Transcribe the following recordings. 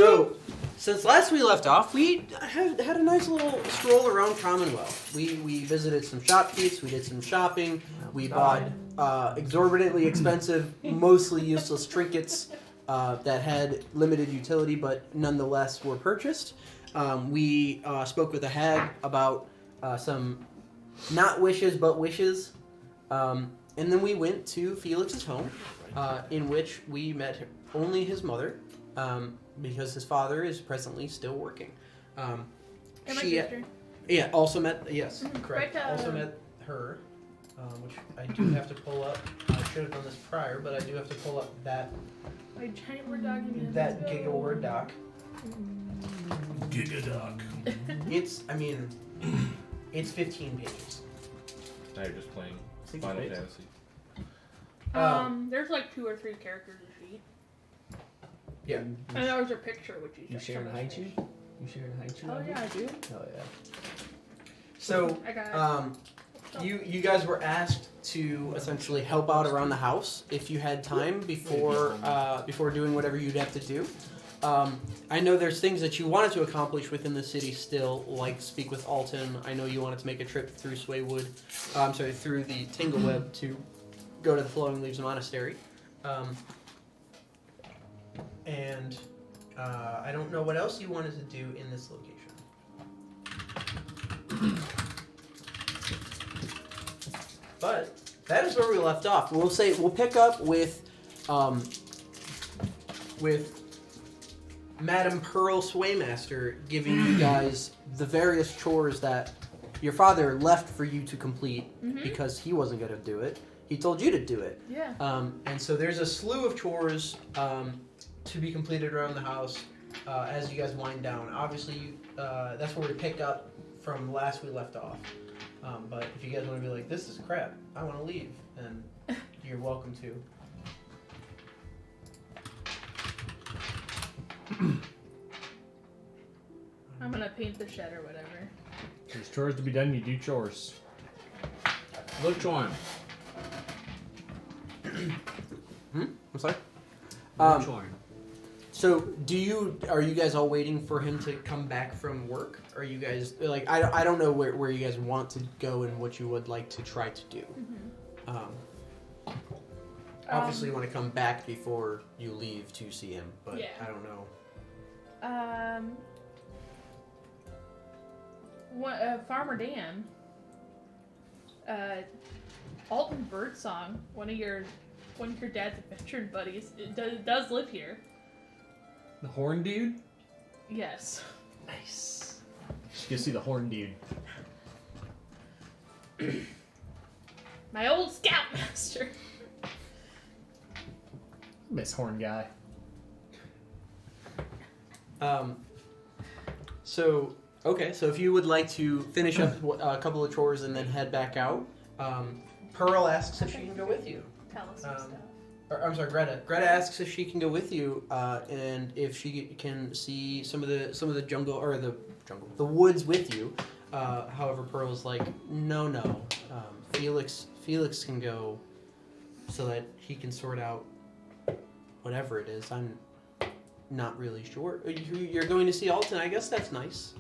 So, since last we left off, we had a nice little stroll around Commonwealth. We visited some shopkeepers, we did some shopping, we bought exorbitantly expensive, mostly useless trinkets that had limited utility but nonetheless were purchased. We spoke with a hag about some not wishes but wishes. And then we went to Felix's home, in which we met only his mother, because his father is presently still working. And my sister. Yeah, also met, yes, correct. Right, also met her, which I do have to pull up. I should have done this prior, but I do have to pull up that My giant word document. that Giga Word doc. Gigadoc. It's 15 pages. Now you're just playing 60 Final pages. Fantasy. There's like 2 or 3 characters a sheet. Yeah. And there was a picture, which is You just sharing so much Haichu? fish. You sharing Haichu? Oh yeah, I do. Oh yeah. So, I got you guys were asked to essentially help out around the house if you had time before doing whatever you'd have to do. I know there's things that you wanted to accomplish within the city still, like speak with Alton. I know you wanted to make a trip through Swaywood, through the Tingleweb to go to the Flowing Leaves Monastery. And I don't know what else you wanted to do in this location. But that is where we left off. We'll pick up with Madam Pearl Swaymaster giving you guys the various chores that your father left for you to complete because he wasn't going to do it. He told you to do it. Yeah. And so there's a slew of chores to be completed around the house as you guys wind down. Obviously, that's where we pick up from last we left off. But if you guys want to be like, this is crap, I want to leave, then you're welcome to. I'm gonna paint the shed or whatever. There's chores to be done, you do chores. Which one? I'm sorry? Which one? So, are you guys all waiting for him to come back from work? Are you guys, like, I don't know where you guys want to go and what you would like to try to do. Obviously you want to come back before you leave to see him, but Yeah. I don't know. Farmer Dan. Alton Birdsong, one of your dad's adventure buddies, does live here. The horn dude? Yes. Nice. You can see the horn dude. My old scoutmaster. Miss Horn guy. So if you would like to finish up a couple of chores and then head back out, Pearl asks if she can go with you. Tell us some stuff. I'm sorry, Greta. Greta asks if she can go with you, and if she can see some of the jungle or the woods with you. However, Pearl's like, no. Felix can go, so that he can sort out whatever it is. I'm not really sure. You're going to see Alton. I guess that's nice.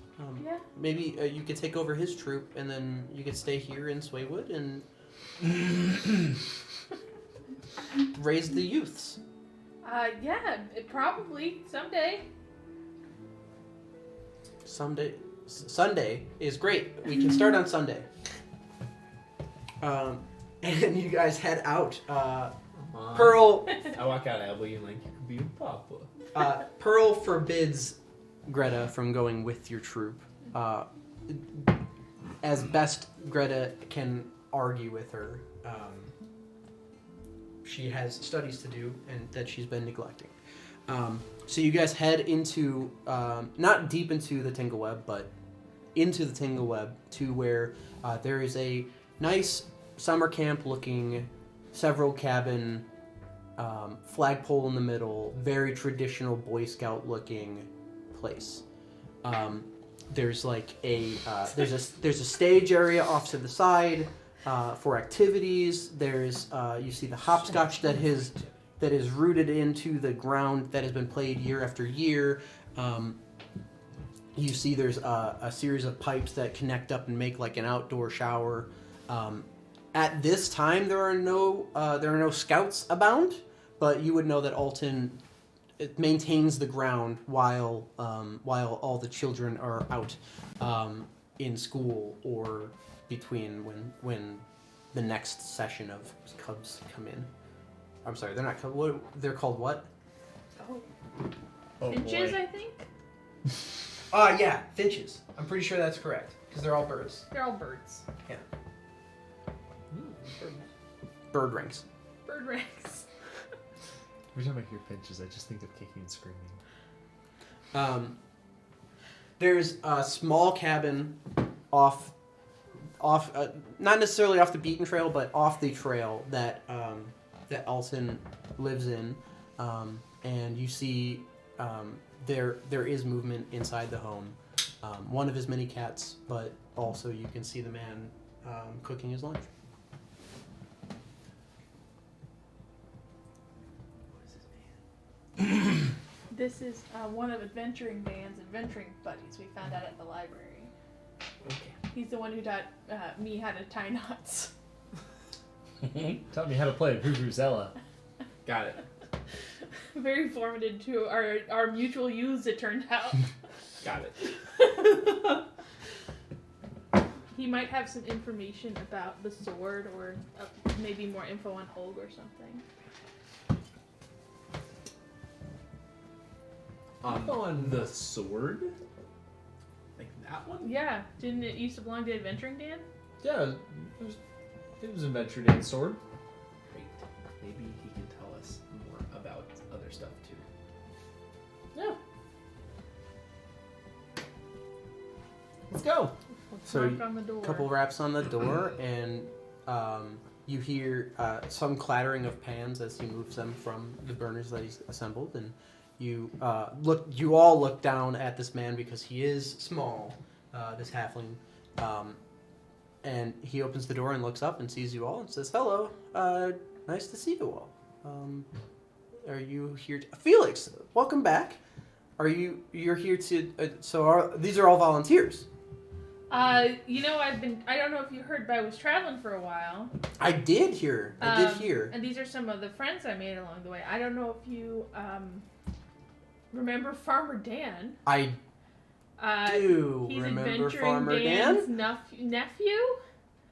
Yeah. Maybe you could take over his troop, and then you could stay here in Swaywood and raise the youths. Yeah, probably someday. Sunday is great. We can start on Sunday. And you guys head out. Pearl. I walk out, Elby, and like, you could be a papa. Pearl forbids Greta from going with your troop. As best Greta can argue with her, she has studies to do and that she's been neglecting. So you guys head into, not deep into the Tingleweb, but into the Tingleweb to where there is a nice summer camp looking, several cabin, flagpole in the middle, very traditional Boy Scout looking place. There's like there's a stage area off to the side for activities. There's you see the hopscotch that is rooted into the ground that has been played year after year. You see there's a series of pipes that connect up and make like an outdoor shower. At this time, there are no scouts abound, but you would know that Alton maintains the ground while all the children are out in school or between when the next session of Cubs come in. I'm sorry, they're not Cubs. They're called what? Oh, Finches, boy. I think. Yeah, finches. I'm pretty sure that's correct because they're all birds. They're all birds. Yeah. Bird rings. Bird ranks. Every time I hear finches, I just think of kicking and screaming. There's a small cabin off, not necessarily off the beaten trail, but off the trail that Alton lives in, and you see there is movement inside the home. One of his many cats, but also you can see the man cooking his lunch. This is one of Adventuring Dan's adventuring buddies we found out at the library. Okay. He's the one who taught me how to tie knots. Taught me how to play Vuvuzela. Got it. Very formative to our mutual youths, it turned out. Got it. He might have some information about the sword or maybe more info on Holg or something. On the sword? Like that one? Yeah, didn't it used to belong to Adventuring Dan? Yeah, it was Adventure Dan's sword. Great. Maybe he can tell us more about other stuff too. No. Let's go. Let's So, knock on the door. Couple raps on the door, and you hear some clattering of pans as he moves them from the burners that he's assembled, and you all look down at this man because he is small, this halfling, and he opens the door and looks up and sees you all and says, "Hello, nice to see you all. Are you here Felix, welcome back. You're here to these are all volunteers?" I don't know if you heard, but I was traveling for a while. I did hear. And these are some of the friends I made along the way. I don't know if you remember Farmer Dan. I do He's remember Adventuring Farmer Dan's Dan. nephew?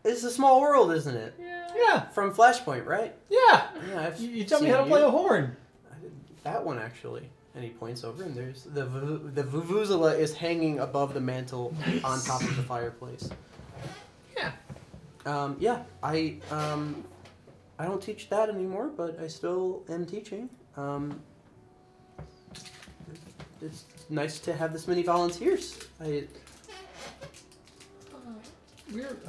It's a small world, isn't it? Yeah. Yeah, From Flashpoint, right? yeah. Yeah, You tell me how to play a horn. That one actually. And he points over, and there's the vuvuzela is hanging above the mantle on top of the fireplace. Yeah. I don't teach that anymore, but I still am teaching. It's nice to have this many volunteers. We're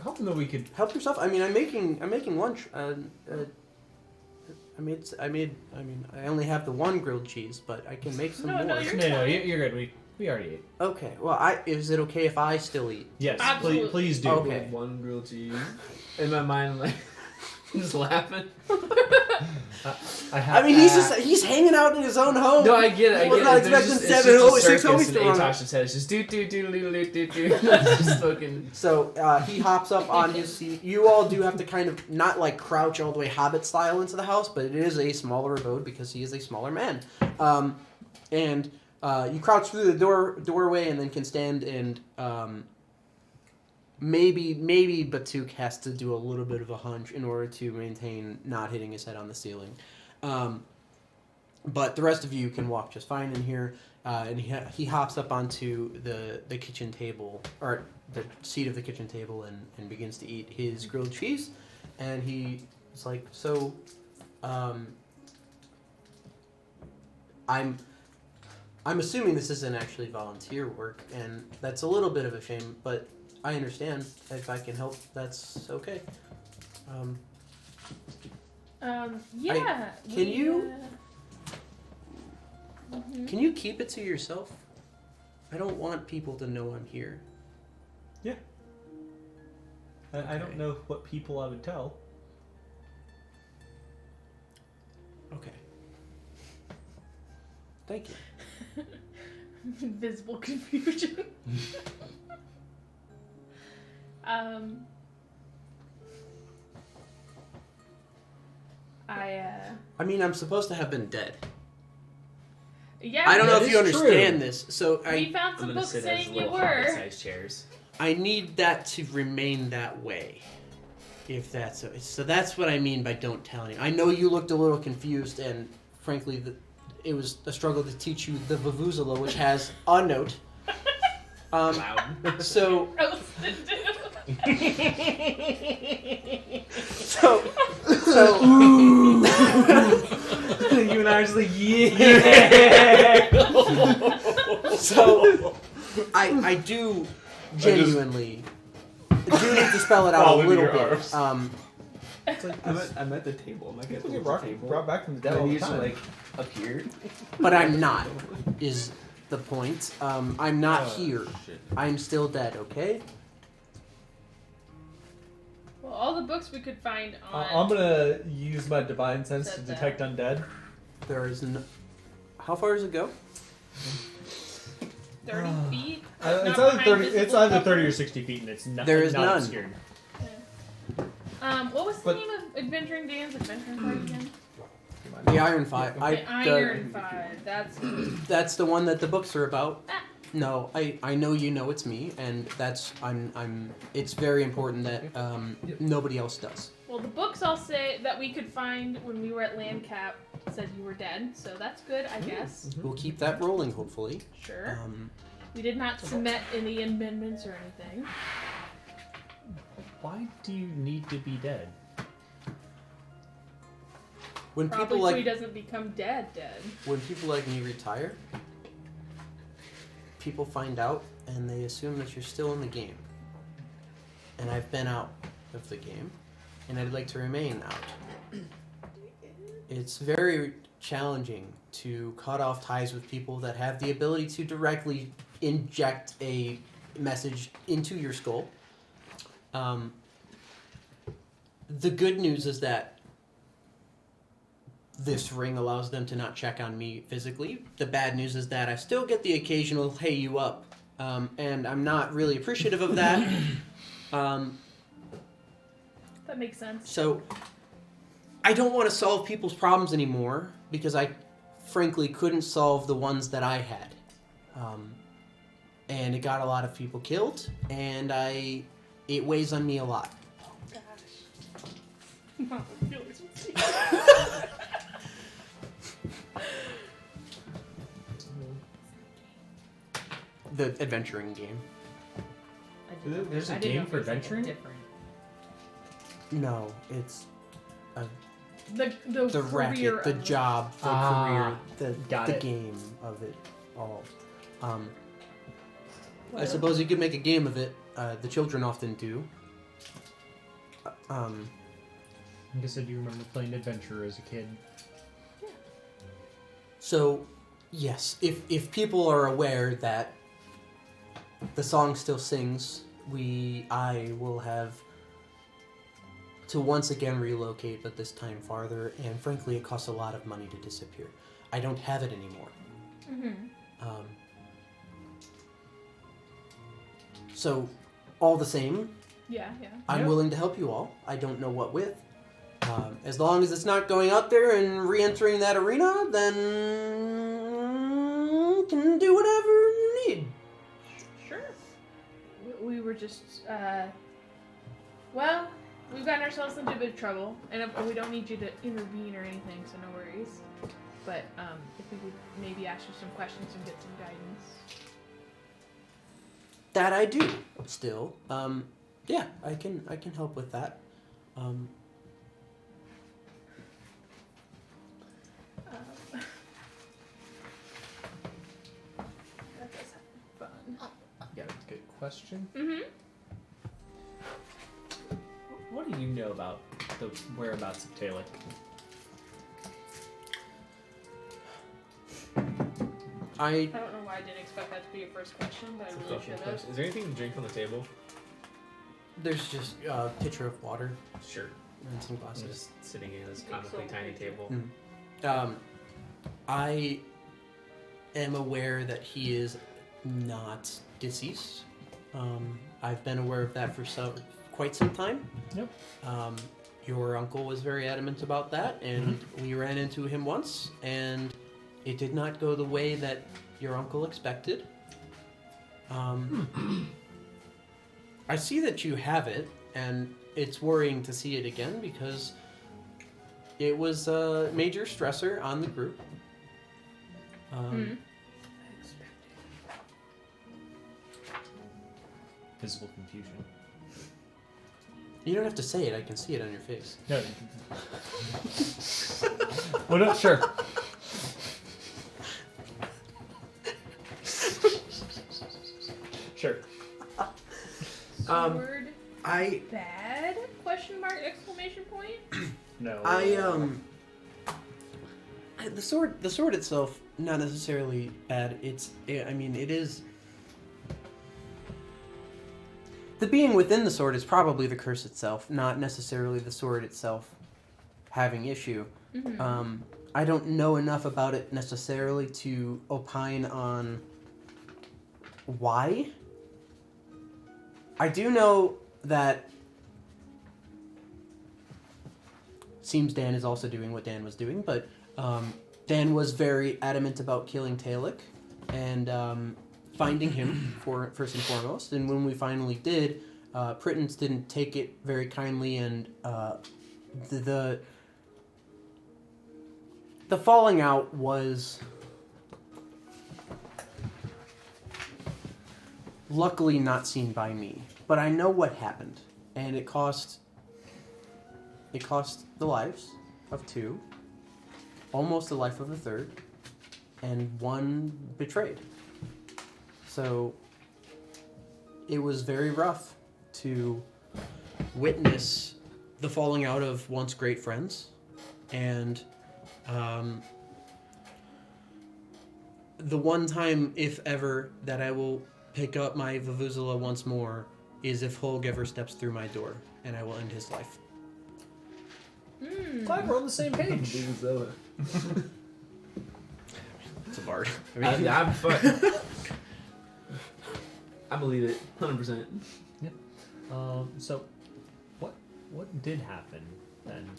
hoping that we could. Help yourself. I mean, I'm making lunch. I only have the one grilled cheese, but I can make some No, more. no, you're No, fine. you're good. We already ate. Okay. Well, is it okay if I still eat? Yes, Absolutely. please do. Okay. One grilled cheese. In my mind, I'm like, just laughing. He's hanging out in his own home. No, I get it. I was get not it. There's expecting just, seven it's just a six circus, homies to and run. Atosha's head is just do. Just fucking. So he hops up on his seat. You all do have to kind of not like crouch all the way Hobbit style into the house, but it is a smaller abode because he is a smaller man. And you crouch through the doorway and then can stand and maybe Batuk has to do a little bit of a hunch in order to maintain not hitting his head on the ceiling. But the rest of you can walk just fine in here. And he hops up onto the kitchen table, or the seat of the kitchen table, and begins to eat his grilled cheese. And he's like, so, I'm assuming this isn't actually volunteer work, and that's a little bit of a shame, but I understand. If I can help, that's okay. Yeah. Can you- Mhm. Can you keep it to yourself? I don't want people to know I'm here. I don't know what people I would tell. Okay. Thank you. Invisible confusion. I mean, I'm supposed to have been dead. Yeah. I don't know That if you is understand true. this, so We found I'm some gonna books sit as saying you little were. hobbit-sized chairs. I need that to remain that way. If that's so, that's what I mean by don't tell anyone. I know you looked a little confused, and frankly, it was a struggle to teach you the Vuvuzela, which has a note. Loud. So, Roasted. so, You and I are just like, yeah. so, I do genuinely do need to spell it out a Fall into little your bit. arms. It's like I'm at the table. I'm like at That's the what you little brought, table. brought back from the dead And all then the you just time. like appeared. But I'm not, is the point. I'm not here. Shit. I'm still dead, okay? Well, all the books we could find on. I'm gonna use my divine sense to Said that. detect undead. There is no... How far does it go? 30 feet. It's Not either behind 30. It's visible either cover? 30 or 60 feet, and it's not. There is not none. obscured. What was the But- name of Adventuring Dan's adventuring party again? The Iron Five. The Iron Five. That's the one that the books are about. Ah. No, I know you know it's me, and that's I'm. It's very important that nobody else does. Well, the books all say that we could find when we were at Landcap said you were dead, so that's good, I guess. We'll keep that rolling, hopefully. Sure. We did not submit any amendments or anything. Why do you need to be dead? When Probably people so he like doesn't become dead. when people like me retire, people find out and they assume that you're still in the game. And I've been out of the game, and I'd like to remain out. It's very challenging to cut off ties with people that have the ability to directly inject a message into your skull. The good news is that this ring allows them to not check on me physically. The bad news is that I still get the occasional "hey, you up," and I'm not really appreciative of that. That makes sense. So I don't want to solve people's problems anymore because I frankly couldn't solve the ones that I had. And it got a lot of people killed, and it weighs on me a lot. Gosh. The adventuring game. There's a I didn't game know for if it was something adventuring? different. No, it's The the career racket, the of it. job, the Ah, career, got the it. game of it all. I suppose you could make a game of it. The children often do. I guess I do remember playing Adventure as a kid. So, yes, if people are aware that the song still sings, I will have to once again relocate, but this time farther, and frankly, it costs a lot of money to disappear. I don't have it anymore. Mm-hmm. So, all the same, Yeah. I'm Yep. willing to help you all. I don't know what with. As long as it's not going out there and re-entering that arena, then can do whatever you need. Sure. We were just, well, we've gotten ourselves into a bit of trouble, and we don't need you to intervene or anything, so no worries. But if we could maybe ask you some questions and get some guidance. That I do still. Yeah, I can help with that. That does sound fun. Yeah, good question. Mm-hmm. What do you know about the whereabouts of Talek? I I don't know why I didn't expect that to be your first question, but I It's a really thoughtful should have. question. Is there anything to drink on the table? there's just a pitcher of water Sure. and some I'm glasses. just sitting at this Big comically silver tiny pitcher. table. I am aware that he is not deceased. I've been aware of that for quite some time. Yep. Your uncle was very adamant about that, and we ran into him once, and it did not go the way that your uncle expected. I see that you have it, and it's worrying to see it again because it was a major stressor on the group. Visible confusion. You don't have to say it, I can see it on your face. No. Well, no, sure. Sure. Sword I bad? Question mark, exclamation point? No. the sword itself, not necessarily bad. It is. The being within the sword is probably the curse itself, not necessarily the sword itself having issue. I don't know enough about it necessarily to opine on why. I do know that seems Dan is also doing what Dan was doing, but Dan was very adamant about killing Talek and finding him first and foremost. And when we finally did, Prittons didn't take it very kindly, and the falling out was luckily not seen by me. But I know what happened, and it cost the lives of 2, almost the life of a 3rd, and 1 betrayed. So it was very rough to witness the falling out of once great friends, and the one time, if ever, that I will pick up my Vuvuzela once more is if Holg ever steps through my door, and I will end his life. Glad we're on the same page. It's a bard. I believe it, 100%. Yep. So, what did happen then?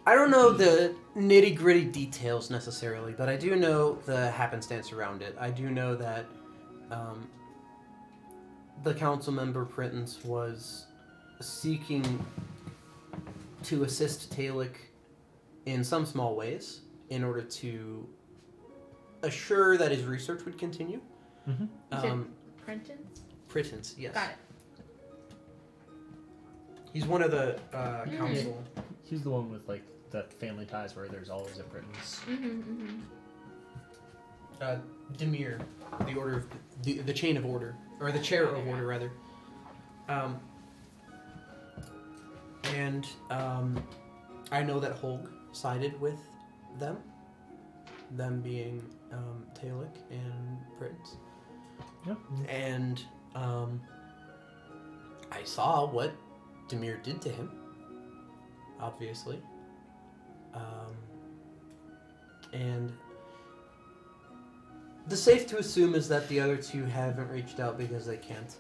I don't know the nitty-gritty details necessarily, but I do know the happenstance around it. I do know that the council member Prittons was seeking to assist Talek in some small ways in order to assure that his research would continue. You said Prentice? Prittons, yes. Got it. He's one of the council. He's the one with like the family ties where there's always a Britons. Demir, the order of the chain of order, or the chair of order rather. And I know that Holg sided with them being Talek and Prittons. Yep. And I saw what Demir did to him, obviously. And the safe to assume is that the other 2 haven't reached out because they can't.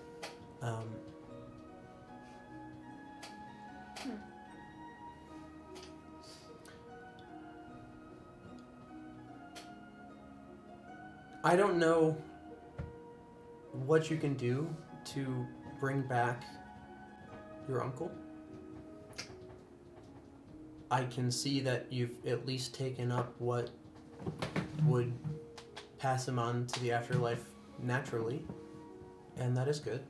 I don't know what you can do to bring back your uncle. I can see that you've at least taken up what would pass him on to the afterlife naturally, and that is good.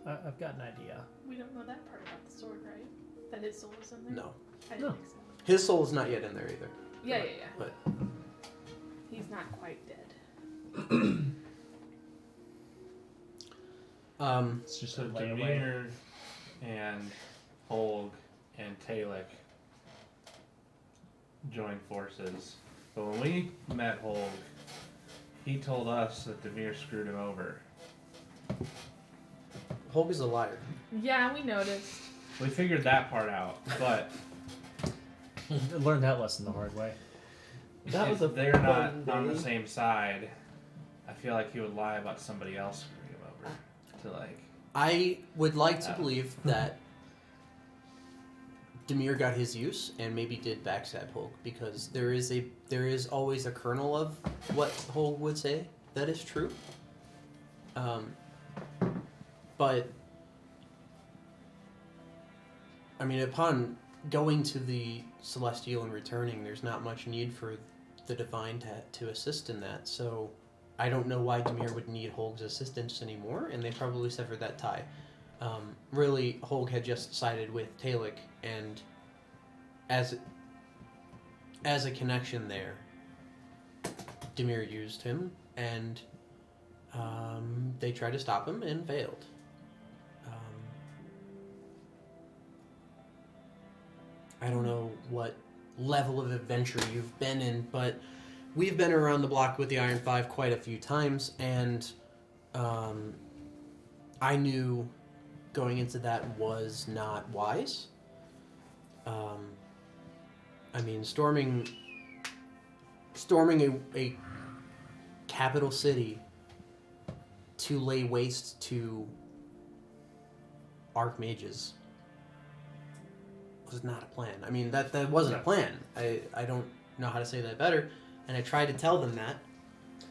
I've got an idea. We don't know that part about the sword, right? That his soul is in there? No. I didn't No. think so. His soul is not yet in there either. Yeah. But He's not quite dead. It's just So a layaway. Demir and Holg and Talek joined forces. But when we met Holg, he told us that Demir screwed him over. Holg is a liar. Yeah, we noticed. We figured that part out, but Learned that lesson the hard way. That was if a they're not fun on the day. same side, I feel like he would lie about somebody else screwing him over. To like, I would like to Oh. believe that Demir got his use and maybe did backstab Hulk, because there is always a kernel of what Hulk would say that is true. But I mean, upon going to the Celestial and returning, there's not much need for the Divine to assist in that. So I don't know why Demir would need Hulk's assistance anymore, and they probably severed that tie. Really, Hulk had just sided with Talik, and as a connection there, Demir used him, and they tried to stop him and failed. I don't know what level of adventure you've been in, but we've been around the block with the Iron Five quite a few times, and I knew going into that was not wise. I mean, storming a capital city to lay waste to archmages was not a plan. I mean, that wasn't a plan. I don't know how to say that better, and I tried to tell them that.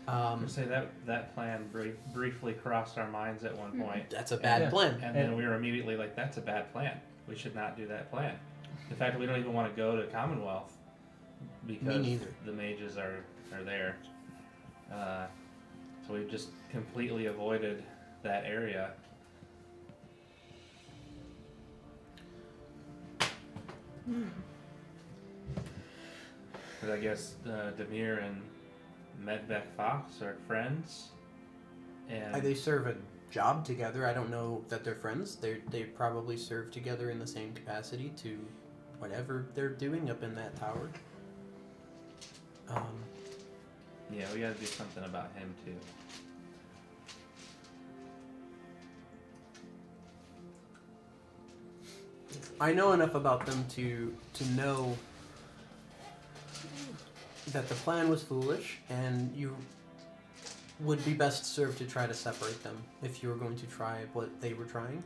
I would say that plan briefly crossed our minds at one point, That's a bad plan. and then we were immediately like, "That's a bad plan. We should not do that plan." In fact, we don't even want to go to Commonwealth because neither. the mages are there. So we've just completely avoided that area. But I guess Demir and Medbeck Fox are friends, and They serve a job together. I don't know that they're friends. They probably serve together in the same capacity to whatever they're doing up in that tower. yeah, we got to do something about him too. I know enough about them to know that the plan was foolish, and you would be best served to try to separate them if you were going to try what they were trying.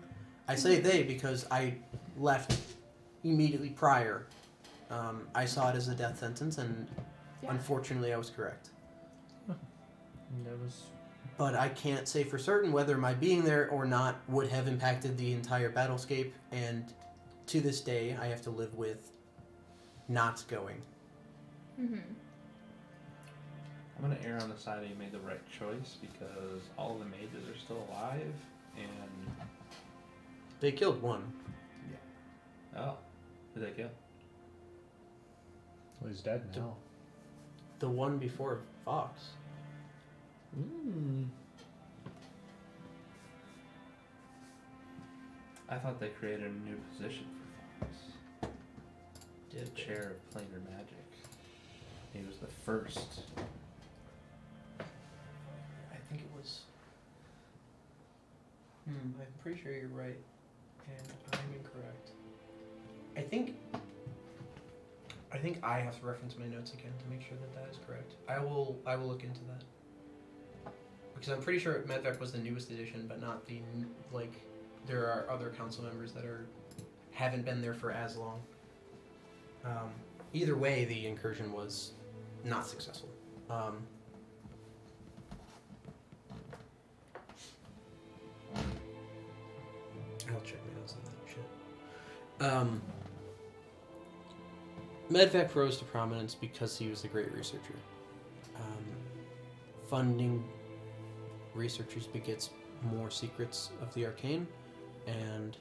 I say they because I left immediately prior. I saw it as a death sentence, and unfortunately I was correct. That was But I can't say for certain whether my being there or not would have impacted the entire battlescape, and to this day I have to live with not going. Mm-hmm. I'm gonna err on the side that you made the right choice because all of the mages are still alive, and They killed one. oh, who did they kill? well, he's dead now. The one before Fox. I thought they created a new position for Fox. Did The chair of planar magic. He was the first. I think it was. I'm pretty sure you're right, and I'm incorrect. I think I have to reference my notes again to make sure that is correct. I will look into that, because I'm pretty sure Medvec was the newest edition, but not the There are other council members that haven't been there for as long. Either way, the incursion was not successful. I'll check my notes on that shit. Medvec rose to prominence because he was a great researcher. Funding researchers begets more secrets of the arcane, and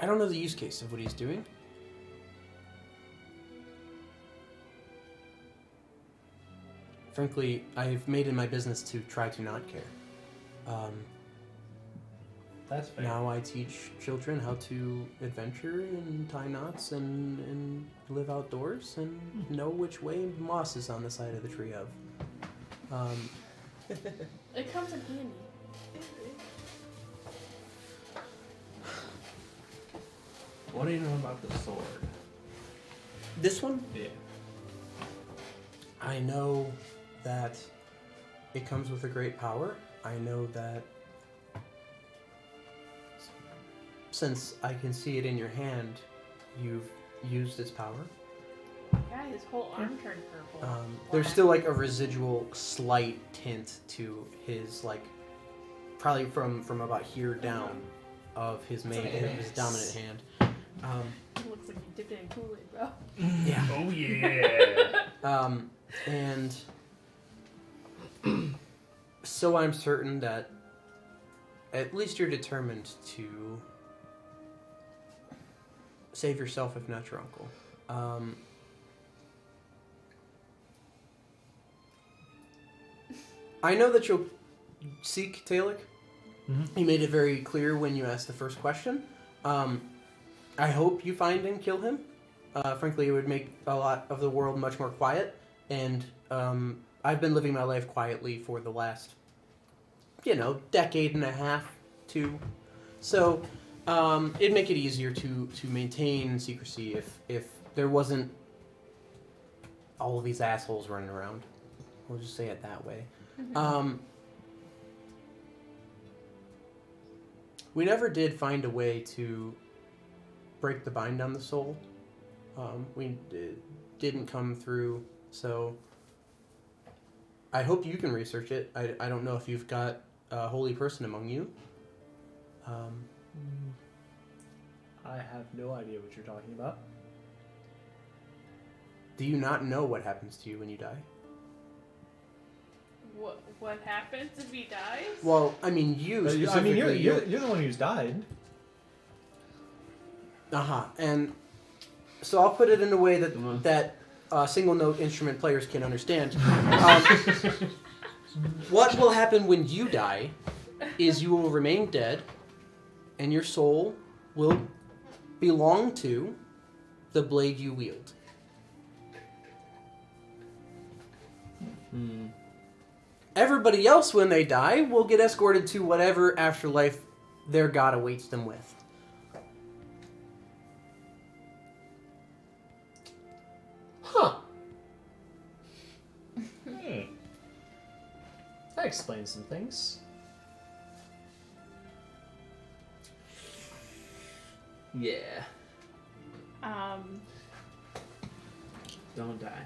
I don't know the use case of what he's doing. Frankly, I've made it my business to try to not care. That's fair. Now I teach children how to adventure and tie knots and live outdoors and know which way moss is on the side of the tree of. It comes in handy. What do you know about the sword? This one, Yeah. I know that it comes with a great power. I know that since I can see it in your hand, you've used its power. Yeah, his whole arm turned purple. There's still like a residual slight tint to his probably from about here down of his his dominant hand. It looks like you dipped it in Kool-Aid, bro. Yeah. Oh yeah. And so I'm certain that at least you're determined to save yourself, if not your uncle. I know that you'll seek Talik. Mhm. You made it very clear when you asked the first question. I hope you find and kill him. Frankly, it would make a lot of the world much more quiet. And I've been living my life quietly for the last, decade and a half, two. So it'd make it easier to maintain secrecy if there wasn't all of these assholes running around. We'll just say it that way. We never did find a way to break the bind on the soul. It didn't come through, so I hope you can research it. I don't know if you've got a holy person among you. I have no idea what you're talking about. Do you not know what happens to you when you die? What happens if he dies? Well, I mean, you I specifically. mean, you're the one who's died. And so I'll put it in a way that single note instrument players can understand. What will happen when you die is you will remain dead, and your soul will belong to the blade you wield. Everybody else, when they die, will get escorted to whatever afterlife their god awaits them with. Huh. That explains some things. Yeah. Um, Don't die.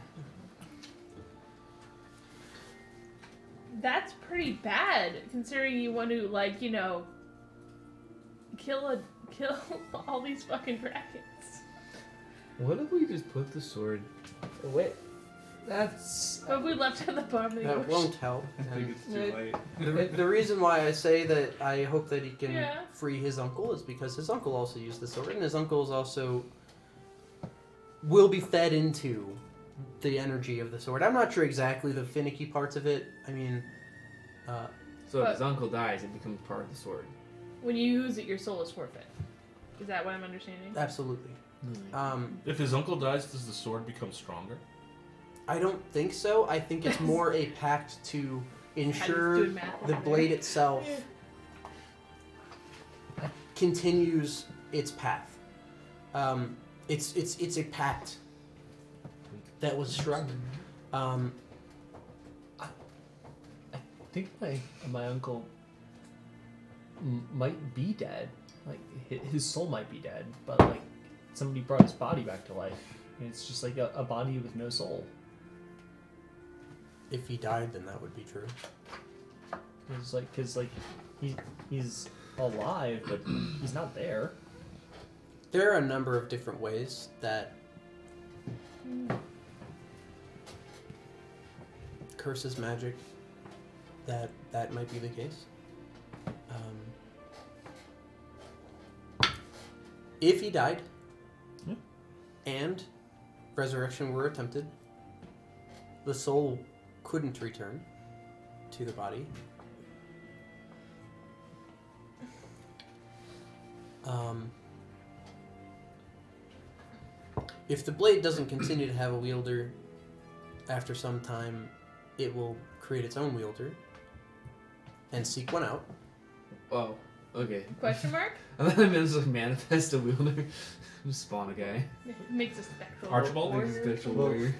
that's pretty bad considering you want to kill all these fucking dragons. What if we just put the sword away? That's But we left at the bottom of the That ocean. won't help. I think it's too late. The reason why I say that I hope that he can Yeah. free his uncle is because his uncle also used the sword, and his uncle is also will be fed into the energy of the sword. I'm not sure exactly the finicky parts of it. I mean, So if his uncle dies, it becomes part of the sword. When you use it, your soul is forfeit. Is that what I'm understanding? absolutely. If his uncle dies, does the sword become stronger? I don't think so. I think it's more a pact to ensure doing math the over blade there. itself continues its path. It's a pact that was struck. I think my uncle might be dead. Like his soul might be dead, but like somebody brought his body back to life, and it's just like a body with no soul. If he died, then that would be true. It's like because he's alive, but he's not there. There are a number of different ways that curses magic that might be the case. If he died Yeah. and resurrection were attempted, the soul couldn't return to the body. If the blade doesn't continue to have a wielder, after some time, it will create its own wielder and seek one out. Oh, Okay. Question mark? And then I'm just like manifest a wielder. Just spawn a guy. Makes a spectral Archibald? warrior. Spectral Well, warrior.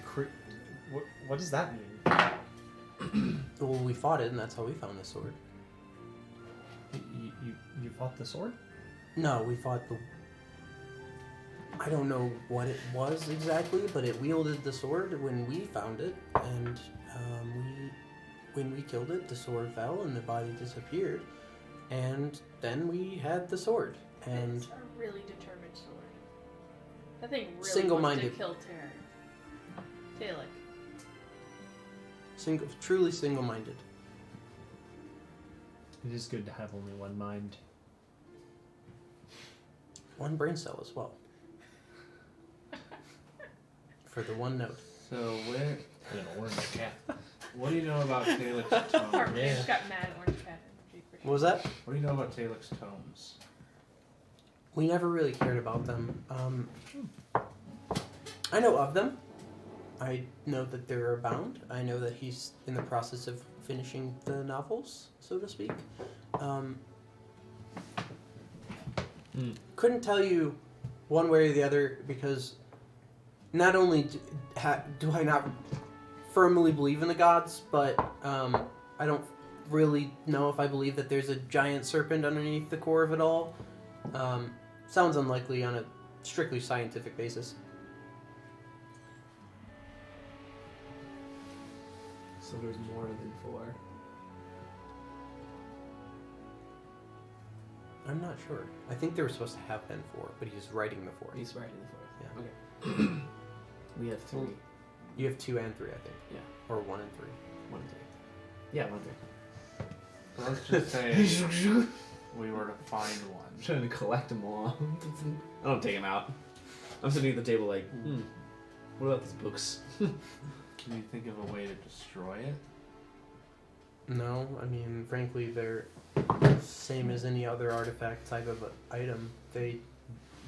what does that mean? Well, we fought it, and that's how we found the sword. You fought the sword? No, we fought the. I don't know what it was exactly, but it wielded the sword when we found it, and when we killed it, the sword fell and the body disappeared, and then we had the sword. And It's a really determined sword. That thing really Single-minded. wants to kill Talek. truly single-minded. It is good to have only one mind. One brain cell as well. For the one note. So where? And an orange cat. What do you know about Talek's tomes? Our man's got mad orange cat energy. For What was that? What do you know about Talek's tomes? We never really cared about them. I know of them. I know that they're bound. I know that he's in the process of finishing the novels, so to speak. Couldn't tell you one way or the other because not only do I not firmly believe in the gods, but I don't really know if I believe that there's a giant serpent underneath the core of it all. Sounds unlikely on a strictly scientific basis. So there's more than 4. I'm not sure. I think there were supposed to have been 4, but he's writing the 4th. He's writing the 4th. Yeah. Okay. We have 3. You have 2 and 3, I think. Yeah. Or 1 and 3. 1 and 3. Yeah, 1 and 3. So let's just say we were to find one. I'm trying to collect them all. I don't take them out. I'm sitting at the table like, what about these books? Can you think of a way to destroy it? No, I mean, frankly, they're same as any other artifact type of item. They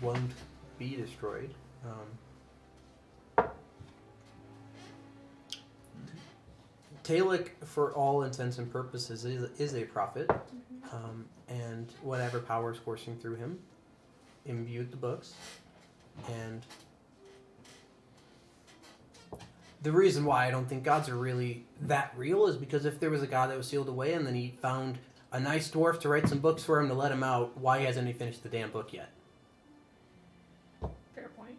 won't be destroyed. Talek, for all intents and purposes, is a prophet, and whatever powers coursing through him imbued the books. And the reason why I don't think gods are really that real is because if there was a god that was sealed away and then he found a nice dwarf to write some books for him to let him out, why hasn't he finished the damn book yet? Fair point.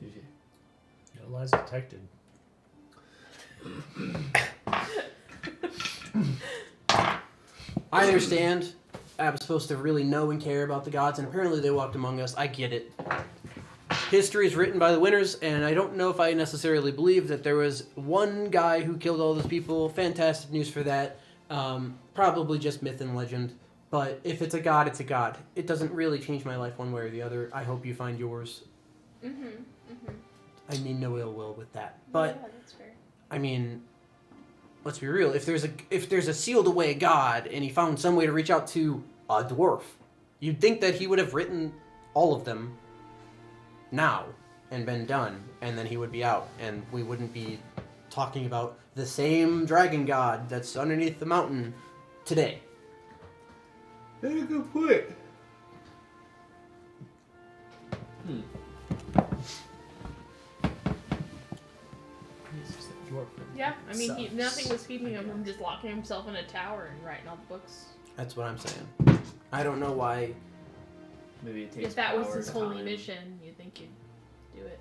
No lies detected. I understand. I'm supposed to really know and care about the gods, and apparently they walked among us. I get it. History is written by the winners, and I don't know if I necessarily believe that there was one guy who killed all those people. Fantastic news for that. Probably just myth and legend. But if it's a god, it's a god. It doesn't really change my life one way or the other. I hope you find yours. I mean no ill will with that. But yeah, that's fair. I mean, let's be real. If there's a sealed away god and he found some way to reach out to a dwarf, you'd think that he would have written all of them now and been done, and then he would be out, and we wouldn't be talking about the same dragon god that's underneath the mountain today. That's a good point. Yeah, I mean, nothing was keeping him from just locking himself in a tower and writing all the books. That's what I'm saying. I don't know why. Maybe it takes If that was power his to holy time. mission, you'd think you'd do it.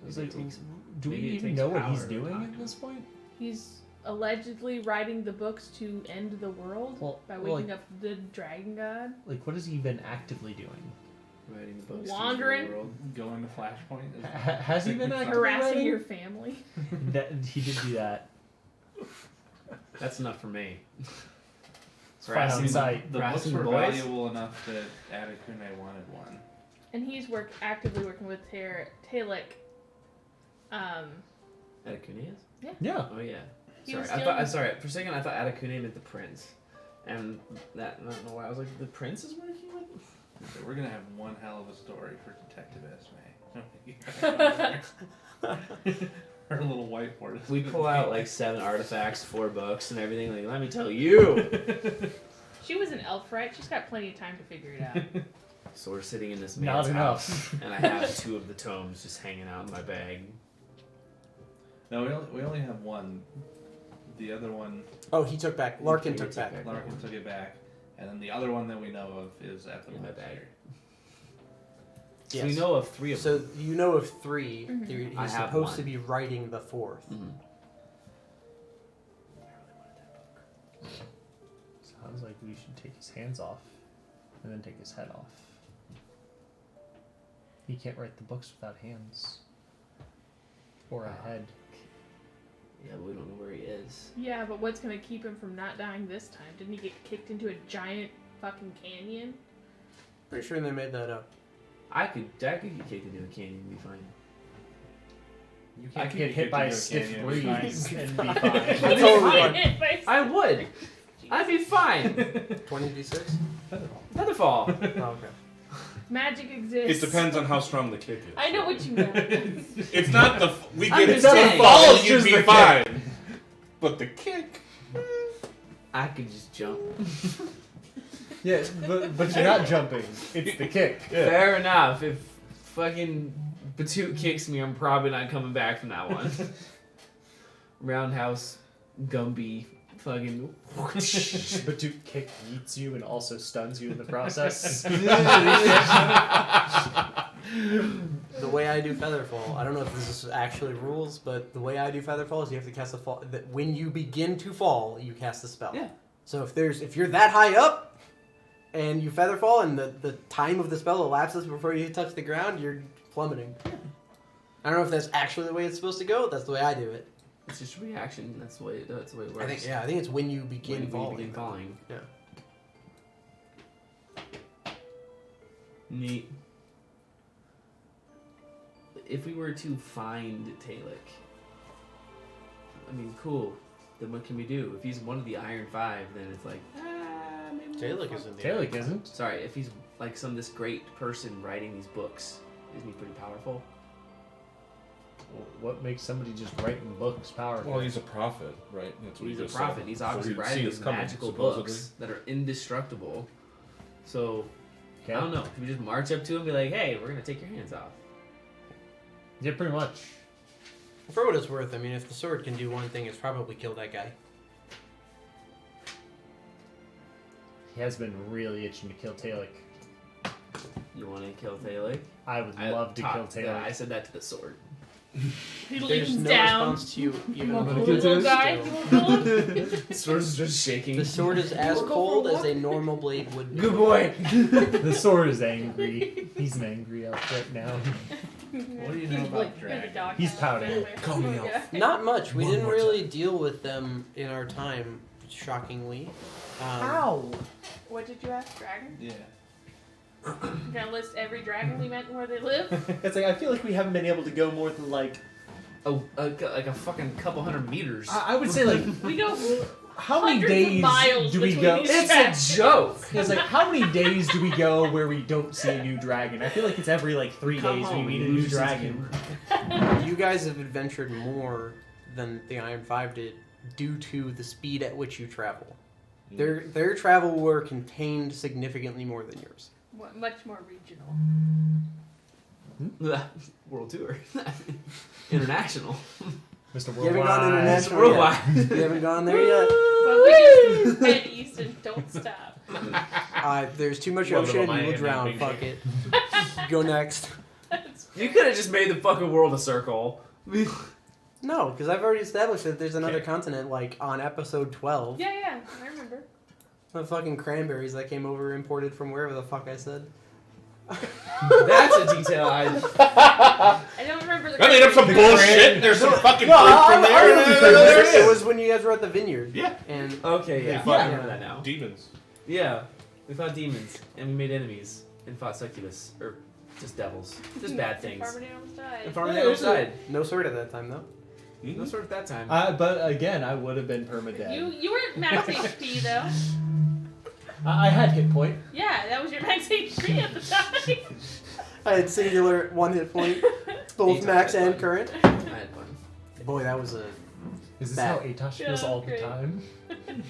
It's Maybe like, it takes- do we maybe it even takes know what he's power to doing time. at this point? He's allegedly writing the books to end the world by waking up the dragon god. Like, what has he been actively doing? Writing the books. Wandering. To the world. Going to Flashpoint? Is Has he been actively Harassing writing? your family. That he did do that. That's enough for me. Fine on sight. the books Harassing were boys? valuable enough that Adekune wanted one. And he's actively working with Talek. Adekune is? Yeah. Oh yeah. He Sorry, was I stealing- thought. Sorry, for a second I thought Adekune meant the prince, and that I don't know why I was like, the prince is working with. So we're gonna have one hell of a story for Detective Esme. Her little whiteboard. is We gonna pull be out like 7 artifacts, 4 books, and everything. Like, let me tell you. She was an elf, right? She's got plenty of time to figure it out. So we're sitting in this Not man's enough. house, and I have 2 of the tomes just hanging out in my bag. No, we only have one. The other one, Oh, he took back. Larkin took back. Larkin took it back, and then the other one that we know of is at the In my bag. So Yes. we know of 3 of So them. you know of 3. Mhm. He's I have supposed one. to be writing the 4th. Mhm. Sounds like we should take his hands off and then take his head off. He can't write the books without hands. Or a head. Yeah, but we don't know where he is. Yeah, but what's gonna keep him from not dying this time? Didn't he get kicked into a giant fucking canyon? Pretty sure they made that up. I could get kicked into a canyon and be fine. You I can't could get hit by a stiff canyon breeze and be fine. That's totally fine. I would. I'd be fine. 20d6? Featherfall. Oh, okay. Magic It exists. depends on how strong the kick is. I know what you meant. It's not the we I'm get it just saying. fall, It's you'd just be the kick. fine. But the kick. I could just jump. Yeah, but you're not jumping. It's the kick. Fair enough. If fucking Batoot kicks me, I'm probably not coming back from that one. Roundhouse, Gumby, fucking. But to kick eats you and also stuns you in the process. The way I do Featherfall, I don't know if this is actually rules, but the way I do Featherfall is you have to cast a fall. That when you begin to fall, you cast a spell. Yeah. So if you're that high up, and you Featherfall, and the time of the spell elapses before you touch the ground, you're plummeting. I don't know if that's actually the way it's supposed to go. That's the way I do it. It's just reaction. That's the way it works. I think it's when you begin When you falling. begin falling. Yeah. Neat. If we were to find Talek, I mean, cool. Then what can we do? If he's one of the Iron Five, then it's like, maybe. Talek isn't the Talek isn't. Sorry, if he's like this great person writing these books, isn't he pretty powerful? What makes somebody just writing books powerful? Well, he's a prophet, right? That's what He's you a just prophet. said. He's So obviously he'd see writing us these coming, magical supposedly. books that are indestructible. So Okay. I don't know. Can we just march up to him and be like, "Hey, we're gonna take your hands off"? Yeah, pretty much. For what it's worth, I mean, if the sword can do one thing, it's probably kill that guy. He has been really itching to kill Talek. You want to kill Talek? I would love to kill Talek. Yeah, I said that to the sword. He There's leans no down. response to you even You want when to it little goes guy? still. You want to go? The sword's just shaking. The sword is as We'll go cold for a as a normal blade would be. Good boy. The sword is angry. He's an angry elf right now. What do you know He's about like, dragons? you're the dog He's now, pouting. family. Call me Oh, elf. yeah. Not much. We One didn't more really deal with them in our time, shockingly. What did you ask, dragon? Yeah. You gonna list every dragon we met and where they live? It's like I feel like we haven't been able to go more than like Like a fucking couple hundred meters. I would say like We go how many hundreds of days miles do we between go? these It's dragons. a joke. It's like how many days do we go where we don't see a new dragon? I feel like it's every like 3 Come days we home, meet a you new lose your sense of dragon. You guys have adventured more than the Iron Five did due to the speed at which you travel. Their travel were contained significantly more than yours. Much more regional. World tour. International. Mr. You haven't gone Worldwide. international Worldwide. yet. You haven't gone there yet. Well, we just head east and don't stop. There's too much Well, little ocean. You Miami will drown. beach. Fuck it. Go next. You could have just made the fucking world a circle. No, because I've already established that there's another Okay. continent, like on episode 12. Yeah, I remember. The fucking cranberries that came over imported from wherever the fuck I said. That's a detail I don't remember the. I made up some bullshit. There's some fucking fruit from there. It was when you guys were at the vineyard. Yeah. And Okay, yeah. fought- I remember that now. Demons. Yeah. We fought demons, and we made enemies, and fought succubus. Or just devils. Just bad things. Farmer almost died. And farming Yeah, almost died. no sword at that time, though. No sword at that time. But again, I would have been permadead. You were max HP though. I had hit point. Yeah, that was your max HP at the time. I had singular 1 hit point, both Eight max times and fun. current. I had fun. Boy, that was a Is this Bad. how Atosh Yeah, feels all great. the time?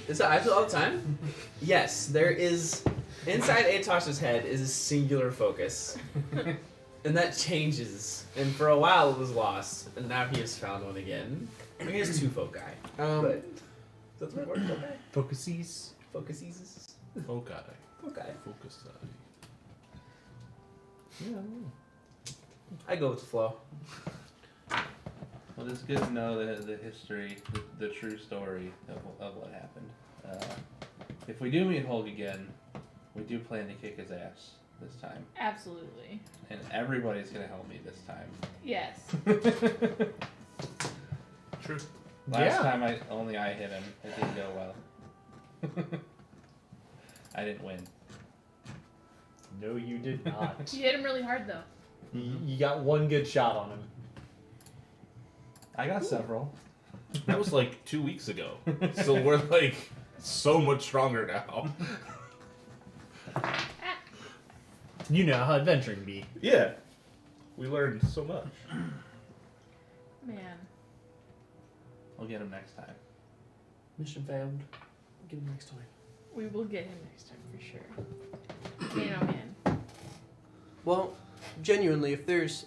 Is that I feel all the time? Yes, there is. Inside Atosh's head is a singular focus. And that changes. And for a while it was lost, and now he has found one again. I mean, he has two foci. But that's what word foci? Focuses. Focuses? Foci. Foci. Focus. Yeah. I go with the flow. Well, it's good to know the history, the true story of what happened. If we do meet Hulk again, we do plan to kick his ass this time. Absolutely. And everybody's going to help me this time. Yes. True. Last time I hit him. It didn't go well. I didn't win. No, you did not. You hit him really hard though. You got one good shot on him. I got several. That was like 2 weeks ago. So we're like so much stronger now. You know how adventuring be. Yeah. We learned so much. Man. We'll get him next time. Mission failed. Get him next time. We will get him next time for sure. Man, oh man. Well, genuinely, if there's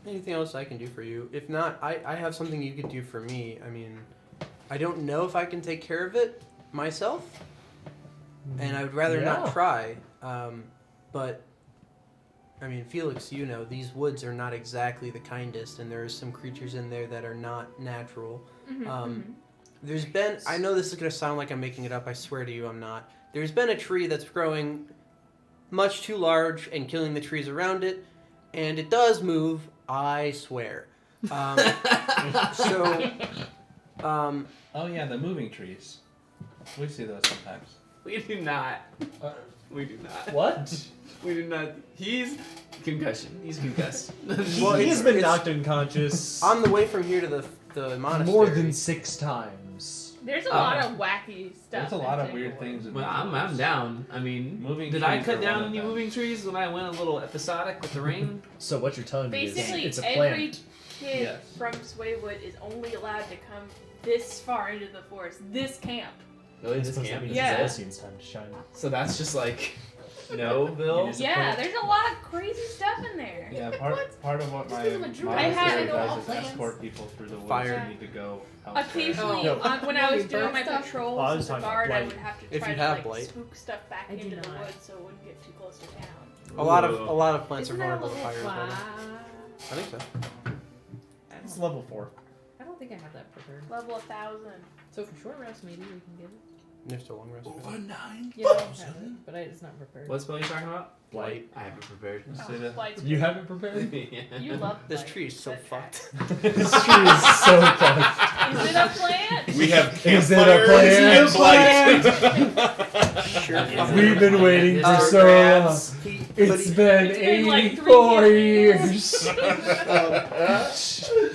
anything else I can do for you, if not, I have something you could do for me. I mean, I don't know if I can take care of it myself, and I would rather not try. But I mean, Felix, you know, these woods are not exactly the kindest, and there's some creatures in there that are not natural. There's been, I know this is going to sound like I'm making it up, I swear to you I'm not. There's been a tree that's growing much too large and killing the trees around it, and it does move, I swear. Oh yeah, the moving trees. We see those sometimes. We do not. We do not. What? We do not. He's concussion. He's concussed. Well, He's it's- been it's- knocked unconscious On the way from here to the monastery. more than 6 times. There's a lot of wacky stuff. There's a lot in of weird Tanglewood. things. In Well, I'm woods. down. I mean, Moving did I trees cut are down one of any them. moving trees when I went a little episodic with the rain? So what you're telling me Basically, is it's a every plant. kid Yes. from Swaywood is only allowed to come this far into the forest, this camp. Really, It's this supposed to camp? be Yeah. Celestian's time to shine. So that's just like, no, Bill. Yeah, there's a lot of crazy stuff in there. Yeah, part of what my give him a drink. monastery I know all does is plans. escort people through the woods Fire. who need to go elsewhere. Occasionally, No. when I was doing burn my stuff? patrols Oh, I was with the talking about guard, I blight. would have to If try you to have like blight. spook stuff back I do into the not. woods so it wouldn't get too close to town. A lot of plants Isn't are that a vulnerable to level fire as well. 5? I think so. It's level 4. I don't think I have that prepared. Level 1,000. So for short rest, maybe we can get it. Next to long rest. Over 9,000. Yeah, I have it, but it's not prepared. What spell are you talking about? Blight. I haven't prepared. Say that- Blight's You good. have it prepared? Yeah. You love This blight. tree is so That's fucked. This tree is so fucked. Is it a plant? We have Is it a campfires plant? and blight. Sure. fucking- We've been waiting for It's so long. grabs. It's been It's been like 84 3 years.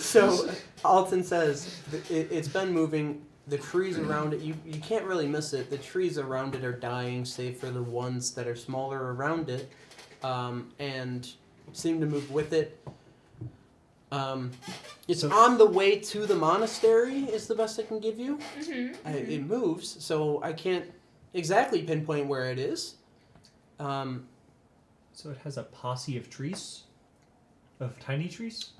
So Alton says it's been moving. The trees around it, you can't really miss it. The trees around it are dying, save for the ones that are smaller around it, and seem to move with it. It's on the way to the monastery is the best I can give you. It moves, so I can't exactly pinpoint where it is. So it has a posse of trees? Of tiny trees?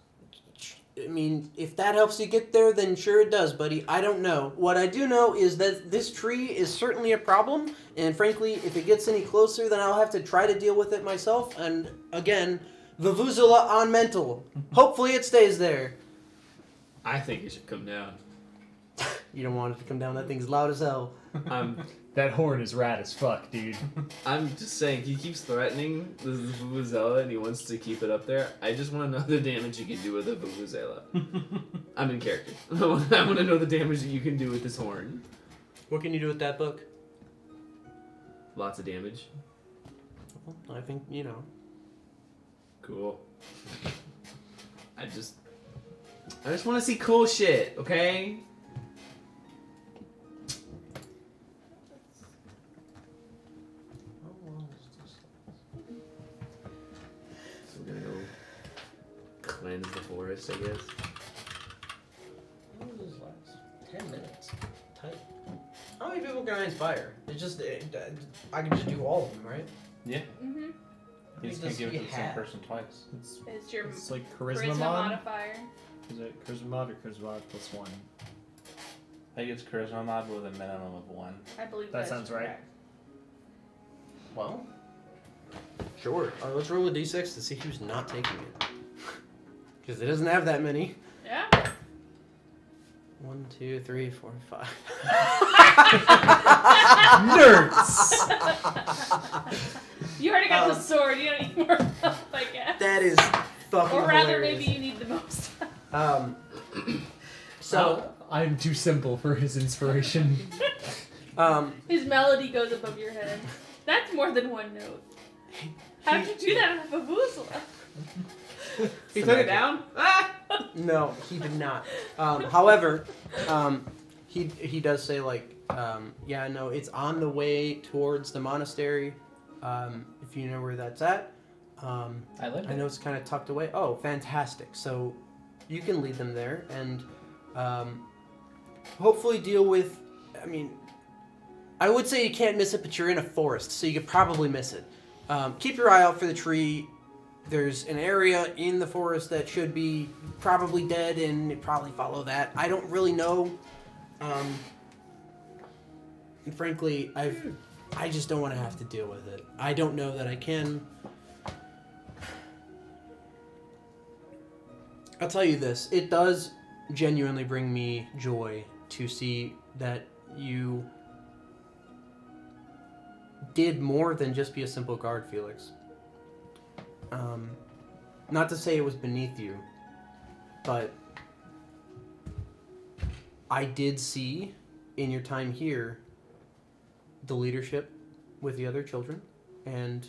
I mean, if that helps you get there, then sure it does, buddy. I don't know. What I do know is that this tree is certainly a problem, and frankly, if it gets any closer, then I'll have to try to deal with it myself, and again, Vuvuzela on mental. Hopefully it stays there. I think it should come down. You don't want it to come down, that thing's loud as hell. That horn is rad as fuck, dude. I'm just saying, he keeps threatening the Vuvuzela and he wants to keep it up there. I just want to know the damage you can do with a Vuvuzela. I'm in character. I want to know the damage that you can do with this horn. What can you do with that book? Lots of damage. I think, you know. Cool. I just want to see cool shit, okay? So we're gonna go cleanse the forest, I guess. What was this last? 10 minutes. Tight. How many people can I inspire? It's just I can just do all of them, right? Yeah. Mm-hmm. You just Does can't give it he to the same have? person twice. It's your It's like charisma charisma mod. modifier. Is it charisma mod or charisma mod plus 1? I think it's charisma mod with a minimum of 1. I believe That that's sounds right. correct. Well, sure. Let's roll a d6 to see who's not taking it. Because it doesn't have that many. Yeah. 1, 2, 3, 4, 5. Nerds! You already got the sword. You don't need more help, I guess. That is fucking Or rather, hilarious. maybe you need the most. So, I'm too simple for his inspiration. His melody goes above your head. That's more than one note. How'd you do that with Vuvuzela? He took it down? Ah! no, he did not. However, he does say like, yeah, no, it's on the way towards the monastery. If you know where that's at. I live I know it's kind of tucked away. Oh, fantastic. So you can lead them there and hopefully deal with, I mean, I would say you can't miss it, but you're in a forest, so you could probably miss it. Keep your eye out for the tree. There's an area in the forest that should be probably dead, and probably follow that. I don't really know. And frankly, I just don't want to have to deal with it. I don't know that I can. I'll tell you this. It does genuinely bring me joy to see that you did more than just be a simple guard, Felix. Not to say it was beneath you, but I did see in your time here the leadership with the other children and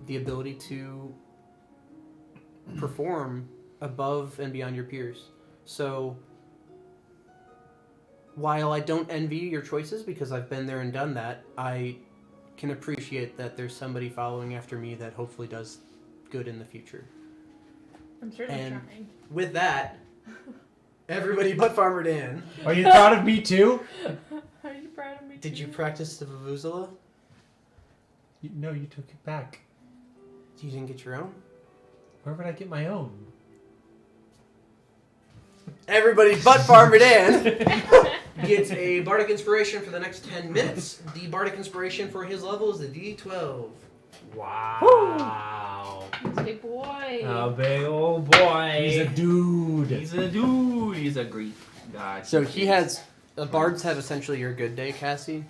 the ability to perform above and beyond your peers. So while I don't envy your choices because I've been there and done that, I can appreciate that there's somebody following after me that hopefully does good in the future. I'm certainly And- trying. With that, everybody but Farmer Dan. Are you proud of me too? Are you proud of me? Did you too? practice the Vuvuzela? No, you took it back. You didn't get your own? Where would I get my own? Everybody but Farmer Dan gets a Bardic Inspiration for the next 10 minutes. The Bardic Inspiration for his level is the D12. Wow. He's a big boy. A big old boy. He's a dude. He's a dude. He's a Greek god. So he has... The bards have essentially your good day, Cassie.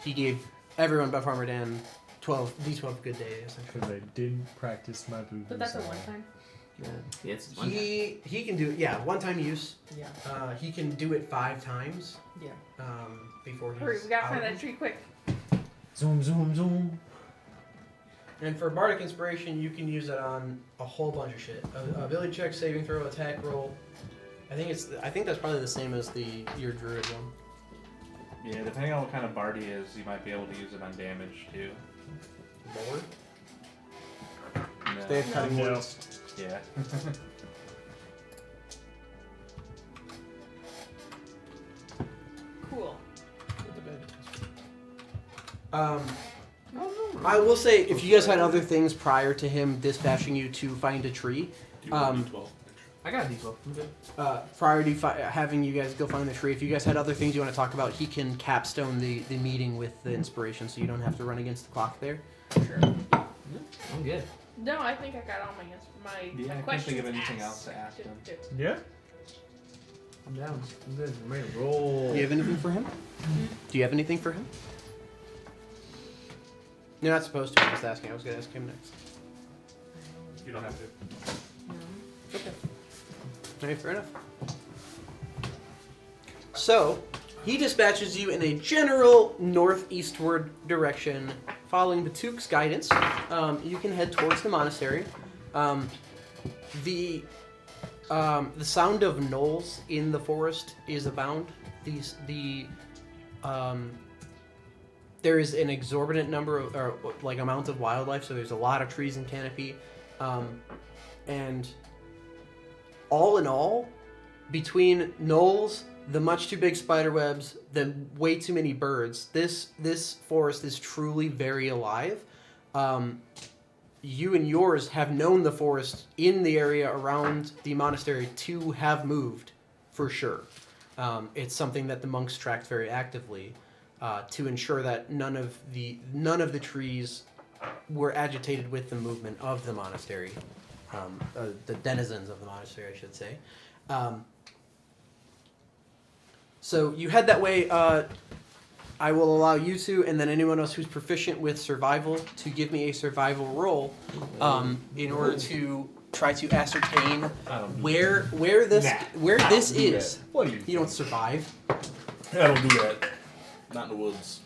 He gave everyone but Farmer Dan D12 good day, essentially. Because I didn't practice my boo. But that's a one time. Yeah, it's one time. He can do... Yeah, one-time use. Yeah. He can do it 5 times Yeah. before he's Hurry, we gotta find out. that tree quick. Zoom, zoom, zoom. And for Bardic Inspiration, you can use it on a whole bunch of shit. Ability check, saving throw, attack roll. I think that's probably the same as your druid one. Yeah, depending on what kind of bard he is, you might be able to use it on damage too. Lord? No. They have cutting No. words. Yeah. Cool. I will say, if you guys had other things prior to him dispatching you to find a tree, D12. I got a D12. I'm good. prior to having you guys go find the tree, if you guys had other things you want to talk about, he can capstone the meeting with the inspiration, so you don't have to run against the clock there. Sure. I'm good. No, I think I got all my Yeah, my I can't questions think of anything asked. else to ask him. Yeah? I'm down. I'm good. I'm ready to roll. Do you have anything for him? Do you have anything for him? You're not supposed to. I'm just asking. I was going to ask him next. You don't have to. Okay. Alright, fair enough. So, he dispatches you in a general northeastward direction, following Batuk's guidance. You can head towards the monastery. The sound of gnolls in the forest is abound. There is an exorbitant number of, amount of wildlife, so there's a lot of trees in canopy. And all in all, between gnolls, the much too big spider webs, the way too many birds, this forest is truly very alive. You and yours have known the forest in the area around the monastery to have moved, for sure. It's something that the monks tracked very actively to ensure that none of the trees were agitated with the movement of the monastery, the denizens of the monastery, I should say. So you head that way. I will allow you to, and then anyone else who's proficient with survival, to give me a survival roll in order to try to ascertain where this is. What do you? You don't survive. I don't do that. Not in the woods.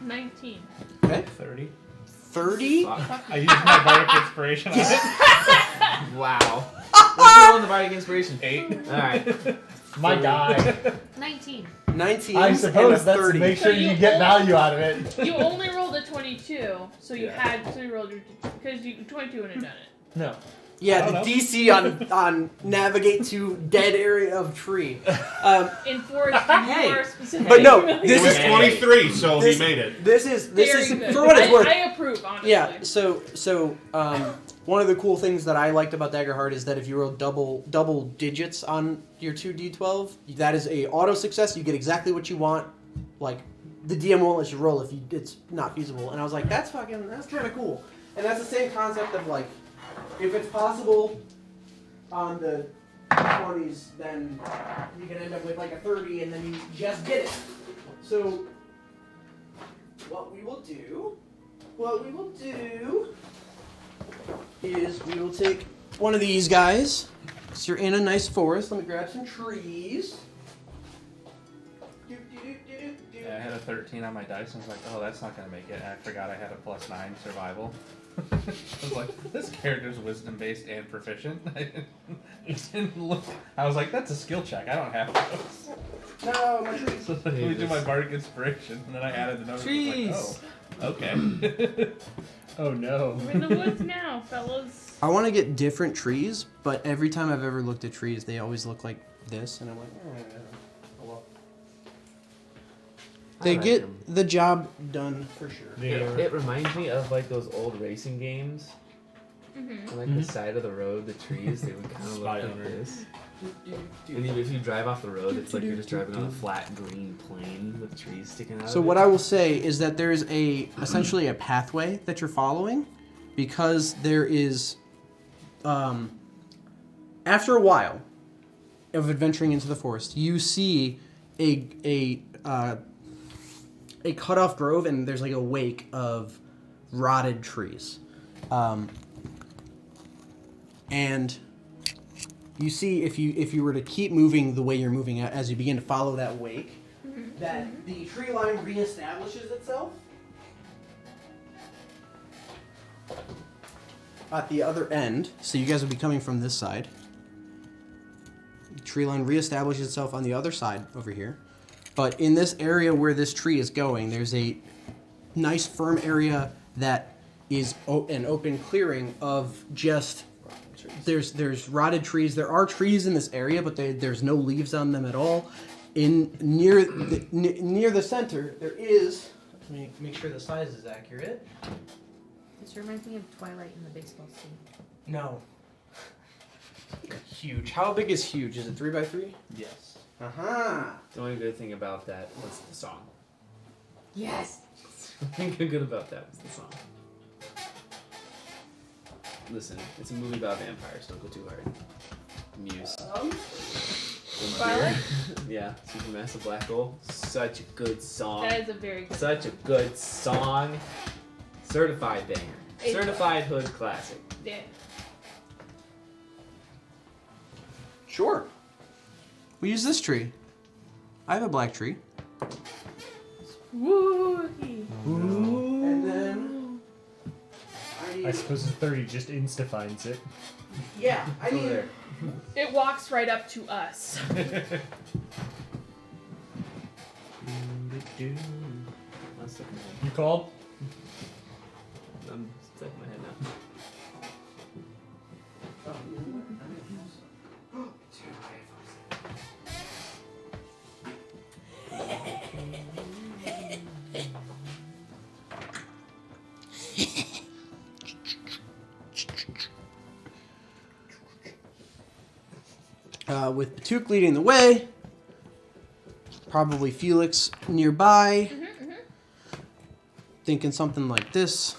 19. Okay. 30. 30? I used my bardic inspiration on it. Wow. What's on the bardic inspiration? 8. Alright. My guy. 19. 19 I suppose and a that's 30. to make sure So you you get only- value out of it. You only rolled a 22, so you Yeah. rolled your, because you 22 wouldn't have done it. No. Yeah, I the don't know. DC on navigate to dead area of tree. In forest, Hey. more specific. But no, It this was is 23, so this- he made it. this is Very good. for what it's worth. I approve, honestly. Yeah, so one of the cool things that I liked about Daggerheart is that if you roll double digits on your 2d12, that is a auto success. You get exactly what you want. Like the DM won't let you roll if it's not feasible. And I was like, that's kind of cool. And that's the same concept of like, if it's possible on the 20s, then you can end up with like a 30, and then you just get it. So what we will do is we will take one of these guys. So you're in a nice forest. Let me grab some trees. Yeah, I had a 13 on my dice and was like, oh, that's not going to make it. And I forgot I had a +9 survival. I was like, this character's wisdom based and proficient. I was like, that's a skill check. I don't have those. No, my trees. So then we do my bardic inspiration, and then I added the numbers. Trees. Like, oh, okay. Oh no. We're in the woods now, fellas. I want to get different trees, but every time I've ever looked at trees, they always look like this, and I'm like, oh well. They I like get them. the job done for sure. It reminds me of like those old racing games. Mm-hmm. On, like the side of the road, the trees, they would kind of look like Spider. this. And even if you drive off the road, it's like you're just driving on a flat green plain with trees sticking out So of what it. I will say is that there is essentially a pathway that you're following, because there is, after a while of adventuring into the forest, you see a cut off grove, and there's like a wake of rotted trees, and you see if you were to keep moving the way you're moving as you begin to follow that wake, that the tree line reestablishes itself at the other end. So you guys will be coming from this side. The tree line reestablishes itself on the other side over here. But in this area where this tree is going, there's a nice firm area that is an open clearing of just there's rotted trees. There are trees in this area, but there's no leaves on them at all. Near the center, there is. Let me make sure the size is accurate. This reminds me of Twilight in the baseball scene. No. Huge. How big is huge? Is it 3x3? Yes. Uh-huh. The only good thing about that was the song. Yes! The thing good about that was the song. Listen, it's a movie about vampires. Don't go too hard. Muse. Twilight? Yeah, Supermassive Black Hole. Such a good song. That is a very good. Such a good song. Certified banger. It- Certified hood classic. Yeah. Sure. We use this tree. I have a black tree. Woohoo! And then I suppose the 30 just insta-finds it. yeah, I Go mean, there. It walks right up to us. I'm stuck in my head. You called? I'm stuck in my head now. with Batuk leading the way. Probably Felix nearby. Thinking something like this.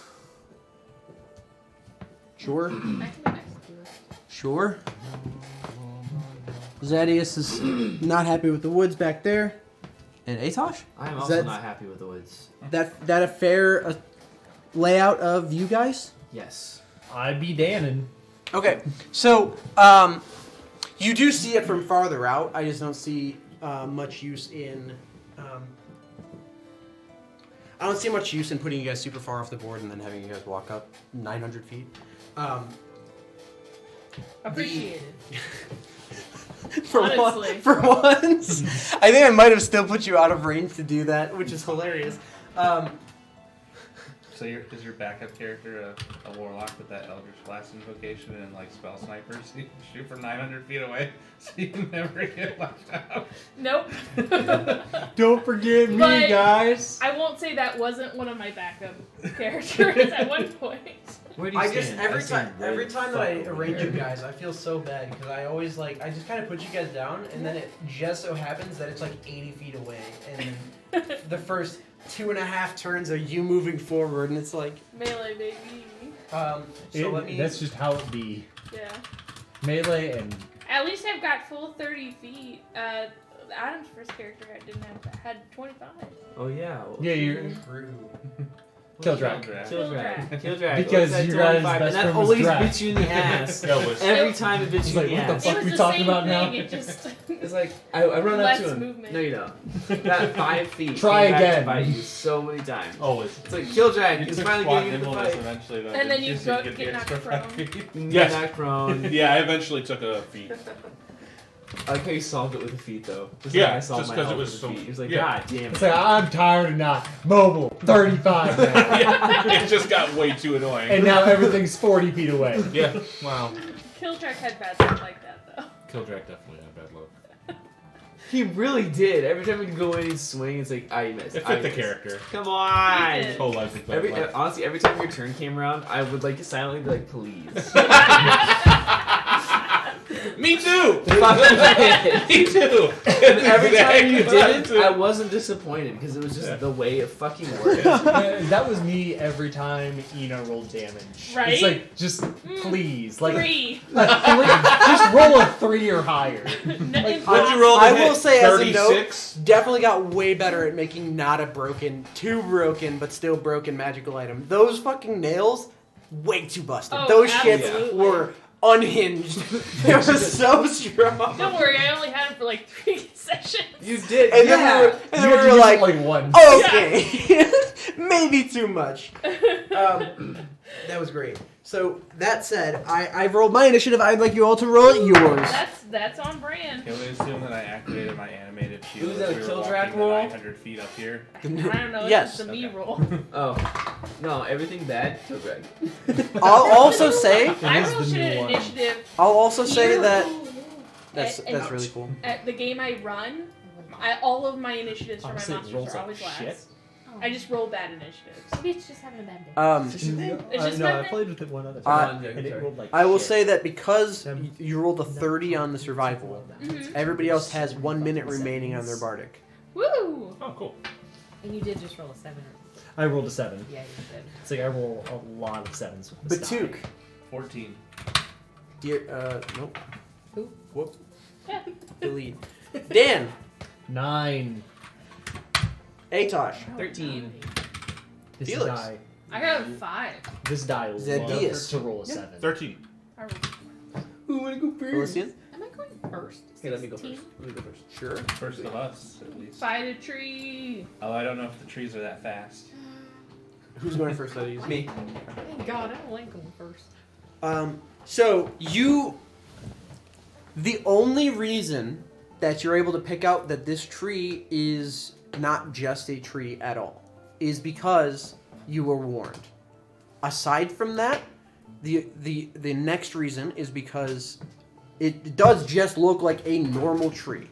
Sure. That can be next to us. Sure. Zadius is not happy with the woods back there. And Atosh? I am Is also that- not happy with the woods. That a fair layout of you guys? Yes. I be Dannon. Okay, so you do see it from farther out. I just don't see much use in. I don't see much use in putting you guys super far off the board and then having you guys walk up 900 feet. Appreciated. For Honestly. for once, I think I might have still put you out of range to do that, which is hilarious. So is your backup character a warlock with that Eldritch Blast invocation and like spell snipers? So you can shoot from 900 feet away, so you never get left out. Nope. Don't forget me, But- guys. I won't say that wasn't one of my backup characters at one point. Where do you I stand? just I stand every right time that I fuck over arrange you here. guys, I feel so bad because I always I just kind of put you guys down, and then it just so happens that it's like 80 feet away, and then the first 2.5 turns are you moving forward, and it's like, Melee, baby. That's just how it be. Yeah. Melee and At least I've got full 30 feet. Adam's first character had 25. Oh yeah. Well, yeah, you're Killdrag. Killdrag. Because What's that, you guys' 25? best and that friend was always Drag. bits you in the ass. That was Every time it bits He's you like, in the what the ass. fuck It was we the talking same about thing, now? It just It's like I run up Less to him. movement. No, you don't. That 5 feet. Try came back again. To bite you so many times. always. It's like Killdrag You is took finally squat getting into the nimbleness fight. eventually, though. And then didn't you so go- could get the knocked extra prone. 5 feet. Get Yes. knocked prone. Yeah, I eventually took a feat. I like how you solved it with a feet though. Just Yeah, like I solved just my 'cause it health was with a so- feet. He was like, yeah. God damn It's it. like I'm tired of not mobile. 35 now, Yeah, it just got way too annoying. and now everything's 40 feet away. Yeah, wow. Killtrack had bad stuff like that though. Killdrag definitely had bad luck. He really did. Every time we go in and swing, it's like, you missed. It I fit the missed. character. Come on. He did. His whole life was bad luck. Honestly, every time your turn came around, I would like silently be like, please. Me too! Fucking Me too! And every time you Exactly. did it, I wasn't disappointed because it was just the way it fucking worked. That was me every time Ina rolled damage. Right? It's like, just please, like 3. just roll a 3 or higher. What'd you roll? I will say as a note, 36? definitely got way better at making not a broken, too broken, but still broken magical item. Those fucking nails, way too busted. Oh, Those shits absolutely. were unhinged. They were so strong. Don't worry, I only had him for like 3 sessions. You did, And yeah. then we were You like, used one. okay, maybe too much. That was great. So that said, I've rolled my initiative. I'd like you all to roll yours. That's on brand. Can we assume that I activated my animated shield Was that as a we kill were track walking roll? the 900 feet up here? I don't know. It's Yes. just a me Okay. roll. Oh. No, everything bad, Killdrag. I'll also say, I is rolled the shit new at one. initiative. I'll also say Here. that that's And- really cool. At the game I run, all of my initiatives for my Honestly, it monsters rolls are like always last. shit. Oh. I just roll bad initiatives. Maybe it's just having a bad day. It's just no, my I thing. played with it one other Uh, time, and it rolled like I will shit. say that because Them- you rolled a 30 on the survival, Mhm. everybody else has 1 minute remaining on their bardic. Woo! Oh, cool. And you did just roll a 7. I rolled a 7. Yeah, you did. It's like I roll a lot of 7s with this die. Batuk, 14. dear, nope. Who? Whoop. Delete. Dan, 9. Atosh, 13. This Felix. die. I got a 5. This die Zedius. loves to roll a 7. 13. I rolled Who wanna go first? Felician, Am I going first? Hey, let me go 16? first. Let me go first. sure. First of us, at least. Fight a tree. Although I don't know if the trees are that fast. Who's going first out of these? Me. Thank God, I don't like going first. So the only reason that you're able to pick out that this tree is not just a tree at all is because you were warned. Aside from that, the next reason is because it does just look like a normal tree.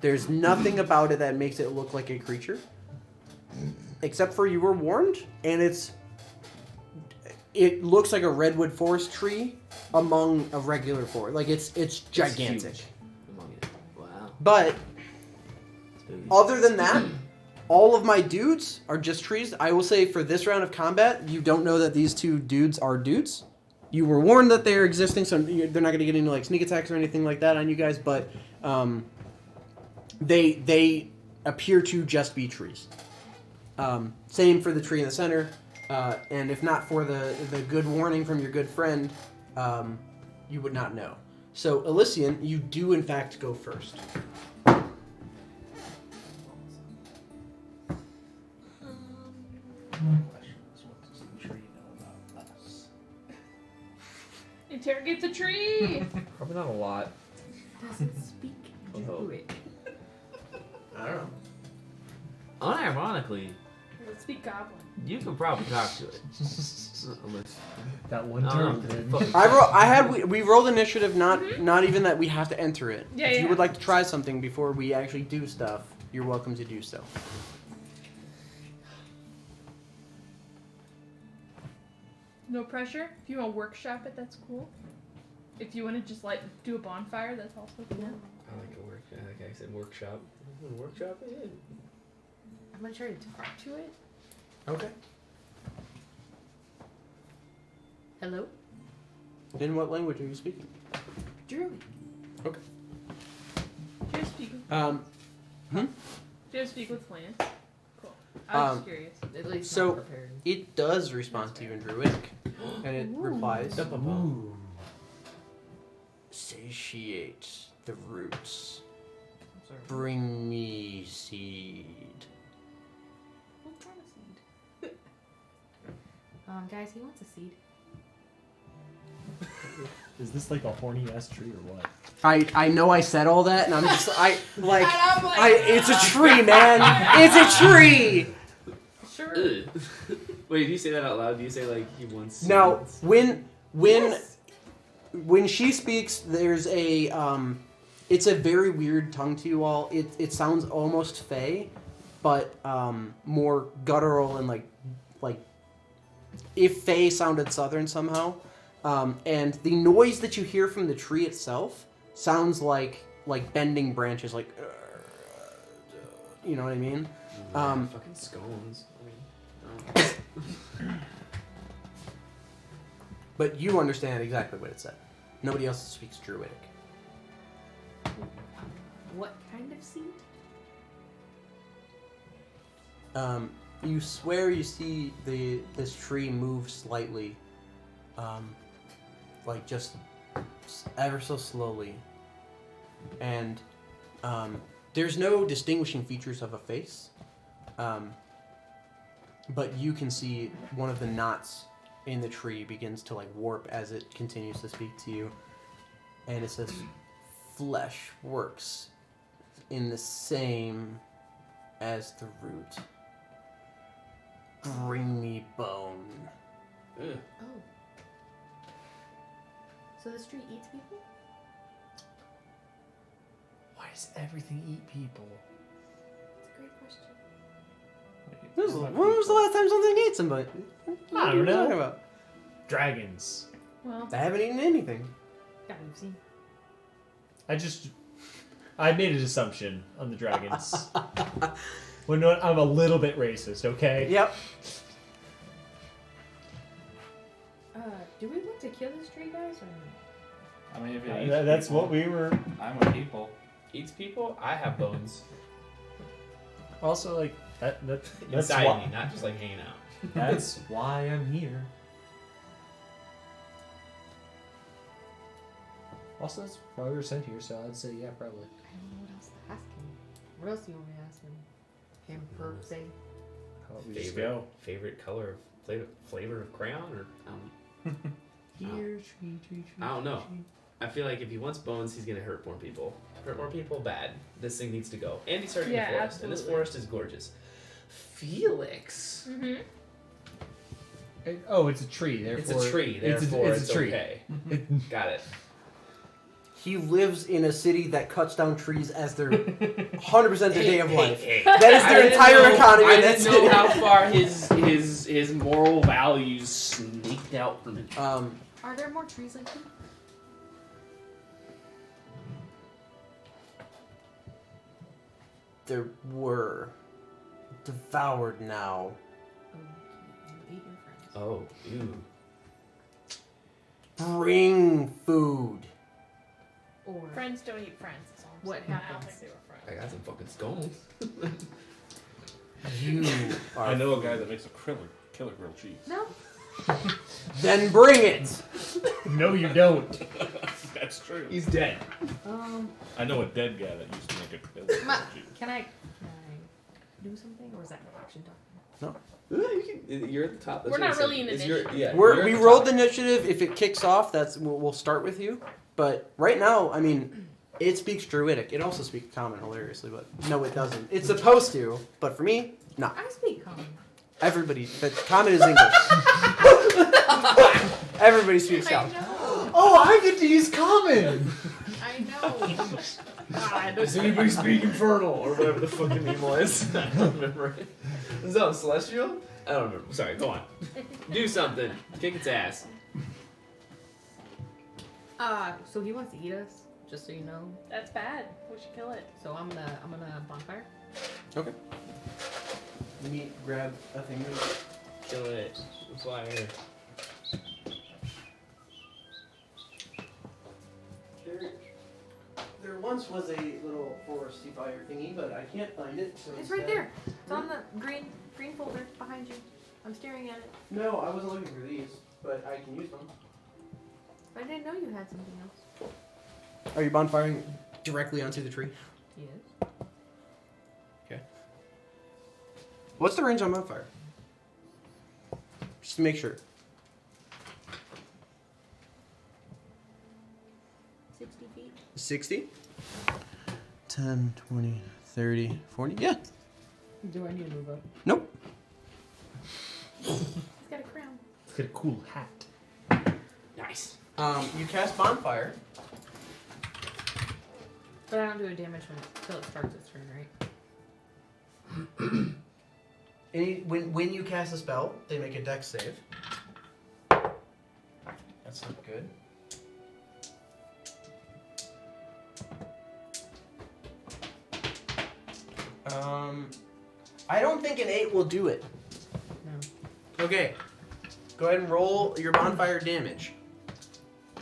There's nothing about it that makes it look like a creature, except for you were warned, and it looks like a redwood forest tree among a regular forest. Like it's gigantic. huge. But other than that, all of my dudes are just trees. I will say for this round of combat, you don't know that these two dudes are dudes. You were warned that they're existing, so they're not going to get into like sneak attacks or anything like that on you guys. But they appear to just be trees. Same for the tree in the center. And if not for the good warning from your good friend, you would not know. So, Elysian, you do in fact go first. Question is, what does the tree know about us? Interrogate the tree. Probably not a lot. Does it speak Druid? I don't know. Unironically, Does it speak goblin? you could probably talk to it. Unless, That one I turn don't know. did. We rolled initiative, not even that we have to enter it. Yeah, If you yeah. would like to try something before we actually do stuff, you're welcome to do so. No pressure. If you want to workshop it, that's cool. If you want to just like do a bonfire, that's also cool. No. I like a work. Like I said, workshop. Workshop it. I'm gonna try to talk to it. Okay. Hello? In what language are you speaking? Druid. Do you speak with, Hmm? do you speak with plants? Cool. I was just curious. At least So- not prepared. It does respond to you in Druidic. And it replies, Ooh. satiate the roots. I'm sorry. Bring me seed. What kind of seed? Guys, he wants a seed. Is this like a horny ass tree or what? I know I said all that, and I'm just it's a "Ah." tree, man. It's a tree. Sure. Wait, do you say that out loud? Do you say like he wants? Now, seeds? when she speaks, there's a it's a very weird tongue to you all. It sounds almost fey, but more guttural and like if fey sounded southern somehow. And the noise that you hear from the tree itself sounds like bending branches, like you know what I mean. Fucking scones. But you understand exactly what it said. Nobody else speaks Druidic. What kind of seed? You swear you see this tree move slightly, like just ever so slowly, and there's no distinguishing features of a face, but you can see one of the knots in the tree begins to like warp as it continues to speak to you, and it says, "Flesh works in the same as the root. Bring me bone." Ugh. Oh. So this tree eats people? Why does everything eat people? It's a great question. When was the last time something ate somebody? I don't What are you know. talking about? Dragons. Well, I haven't eaten anything. Yeah, we've seen. I made an assumption on the dragons. When I'm a little bit racist, okay? Yep. Do we want to kill this tree, guys, or not? I mean, if it eats That's people, what we were. I'm with people. Eats people. I have bones Also, like that's inside why, me, not just like hanging out. that's why I'm here. Also, that's why we were sent here, so I'd say yeah, probably. I don't know what else to ask him. What else do you want me to ask him? Him per se? How about we just go? Favorite color of flavor of crayon, or Here, tree, tree, tree. I don't know. tree. I feel like if he wants bones, he's gonna hurt more people. Hurt more people, bad. This thing needs to go. And he's starting Yeah, the forest, and this absolutely. forest is gorgeous. Felix. mm-hmm. Oh, it's a tree. Therefore, It's a tree, It's therefore it's a tree. okay. It- Got it. He lives in a city that cuts down trees as their 100% their day of life. Hey. That is I their didn't entire know- economy I in that didn't know city. how far his moral values sneaked out from it. Are there more trees like him? There were devoured now. Oh, you ate your friends. Oh, ew. Bring food. Or Friends don't eat friends. That's all I'm What saying. I don't happens? think they were friends. I got some fucking scones. You are. I know a guy that makes a killer grilled cheese. no. Then bring it. No, you don't. That's true. He's dead. I know a dead guy that used to make a killer grilled cheese. Can I do something, or is that an action talk? You're at the top. That's We're what not I said. really in It's your- initiative. yeah, We you're at the rolled top. the initiative. If it kicks off, we'll start with you. But right now, I mean, it speaks Druidic. It also speaks Common, hilariously, but no, it doesn't. It's supposed to, but for me, no. I speak common. Everybody, but Common is English. Everybody speaks I Common. know. Oh, I get to use common. I know. God. Does anybody speak Infernal or whatever the fucking name was? I don't remember it. Is that Celestial? I don't remember. Sorry, go on. Do something. Kick its ass. So he wants to eat us, just so you know. That's bad. We should kill it. So I'm gonna bonfire. Okay. Let me grab a thing. Kill it. Fire. There once was a little foresty fire thingy, but I can't find it. So It's right there. It's on the green folder behind you. I'm staring at it. No, I wasn't looking for these, but I can use them. I didn't know you had something else. Are you bonfiring directly onto the tree? Yes. Okay. What's the range on bonfire? Just to make sure. 60 feet. 60? 10, 20, 30, 40? Yeah. Do I need to move up? Nope. He's got a crown. Let's get a cool hat. Nice. You cast bonfire. But I don't do a damage until it starts its turn, right? When you cast a spell, they make a dex save. That's not good. I don't think an 8 will do it. No. Okay. Go ahead and roll your bonfire damage.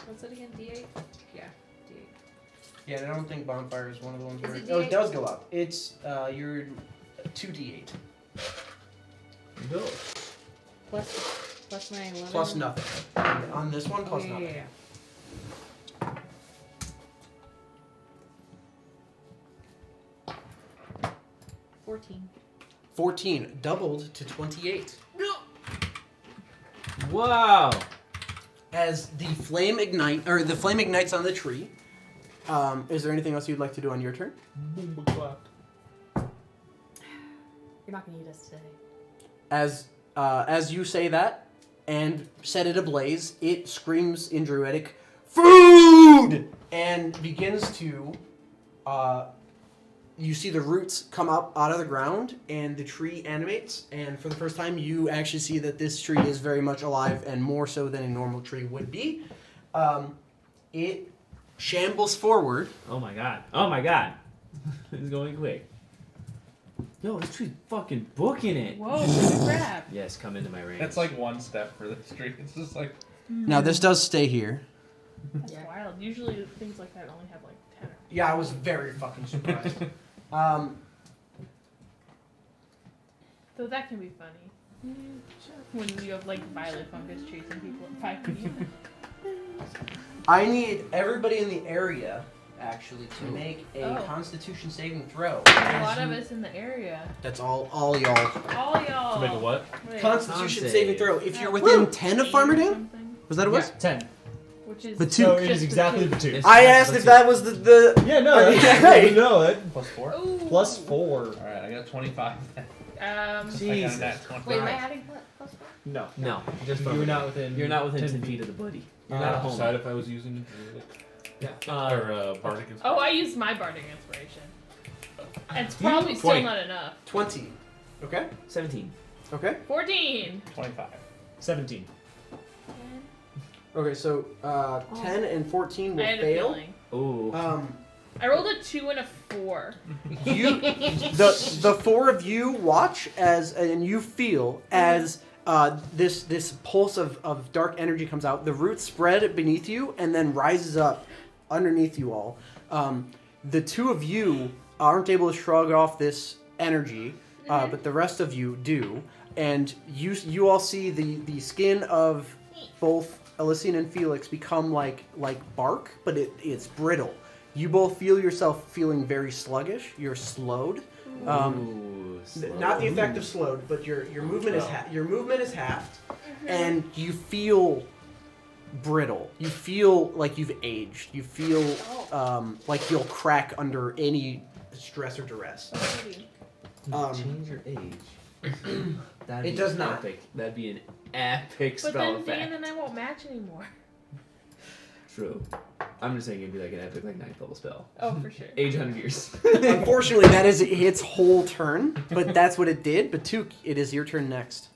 What's it again? D8? Yeah, D8. Yeah, I don't think bonfire is one of the ones Is where it oh, it D8? does go up. It's your 2d8 Go. Plus my 11. plus nothing. On this one, plus yeah, nothing. yeah. 14. 14 doubled to 28. Wow. As the flame ignites on the tree. Is there anything else you'd like to do on your turn? Boom, clap. You're not gonna eat us today. As you say that and set it ablaze, it screams in Druidic, "Food!" and begins to. You see the roots come up out of the ground, and the tree animates. And for the first time, you actually see that this tree is very much alive, and more so than a normal tree would be. It shambles forward. Oh my god. Oh my god. It's going quick. Yo, this tree's fucking booking it. Whoa, holy crap. Yes, come into my range. That's like one step for this tree. It's just like Now this does stay here. That's Yeah. wild. Usually things like that only have like 10 or Yeah, I was very fucking surprised. So that can be funny. When you have like violet fungus chasing people at 5 feet. I need everybody in the area, actually, to make a Oh. Constitution saving throw. There's a lot of us in the area. That's all y'all. All y'all. To make a what? Wait, Constitution Con saving save. throw. If you're Oh. within 10 of 8 or Farmerdale, something, was that it was? Yeah, 10. which is The two. So it just is the exactly two. the 2. It's I just asked the if two. that was the Yeah, no, Okay. that's, no, that plus 4. Ooh. plus 4. Alright, I got 25. Um, I got a Jesus. nat 20. Wait, am I adding plus 4? No. No, just You're not within. You're not within 10 feet of the buddy. You're not I home. decide if I was using Druidic Yeah. or Bardic inspiration. oh, I used my bardic inspiration. It's probably still 20. not enough. 20. Okay. 17. Okay. 14. 25. 17. Okay, so 10 and 14 I will had a fail. feeling. Ooh. I rolled a 2 and a 4. The four of you watch and you feel as this pulse of dark energy comes out. The roots spread beneath you and then rises up underneath you all. The two of you aren't able to shrug off this energy, but the rest of you do. And you all see the skin of both Elysian and Felix become like bark, but it's brittle. You both feel yourself feeling very sluggish. You're slowed. Not the effect of slowed, but your movement is your movement is halved, and you feel brittle. You feel like you've aged. You feel like you'll crack under any stress or duress. Change your age. It does not. Epic. That'd be an epic But spell then effect. Dan and I won't match anymore. True. I'm just saying it'd be like an epic, like 9th level spell. Oh, for sure. Age 100 years. Unfortunately, that is its whole turn, but that's what it did. But Took, it is your turn next.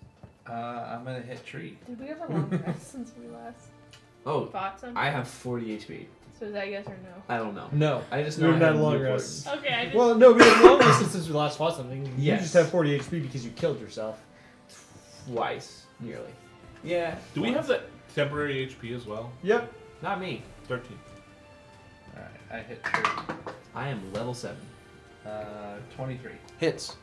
I'm gonna hit tree. Did we have a long rest since we last Oh, fought something? I have 40 HP. So is that yes or no? I don't know. No. I just We know have I not have long Newport. rests. Okay, I didn't. Well, no, we have long rested since we last fought something. You Yes. just have 40 HP because you killed yourself. Twice, nearly. Yeah. Do we have that temporary HP as well? Yep. Not me. 13. Alright, I hit tree. I am level 7. 23. Hits.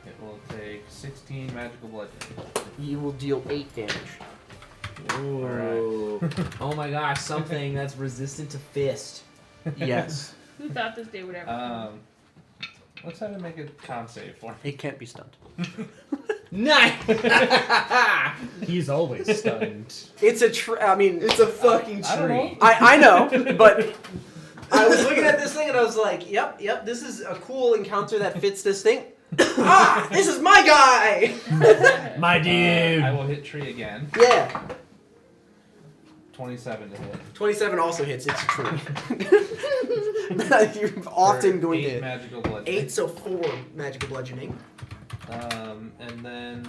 It will take 16 magical bludgeoning. You will deal 8 damage. Ooh. Oh my gosh, something that's resistant to fist. Yes. Who thought this day would ever come? Let's have him make a con save for me. It can't be stunned. Nice! He's always stunned. It's a It's a fucking I don't know. tree. I know, but I was looking at this thing and I was like, yep, this is a cool encounter that fits this thing. This is my guy! My dude. I will hit tree again. Yeah. 27 to hit. 27 also hits, it's a tree. You're often For going 8 to magical bludgeoning. 8, so 4 magical bludgeoning. And then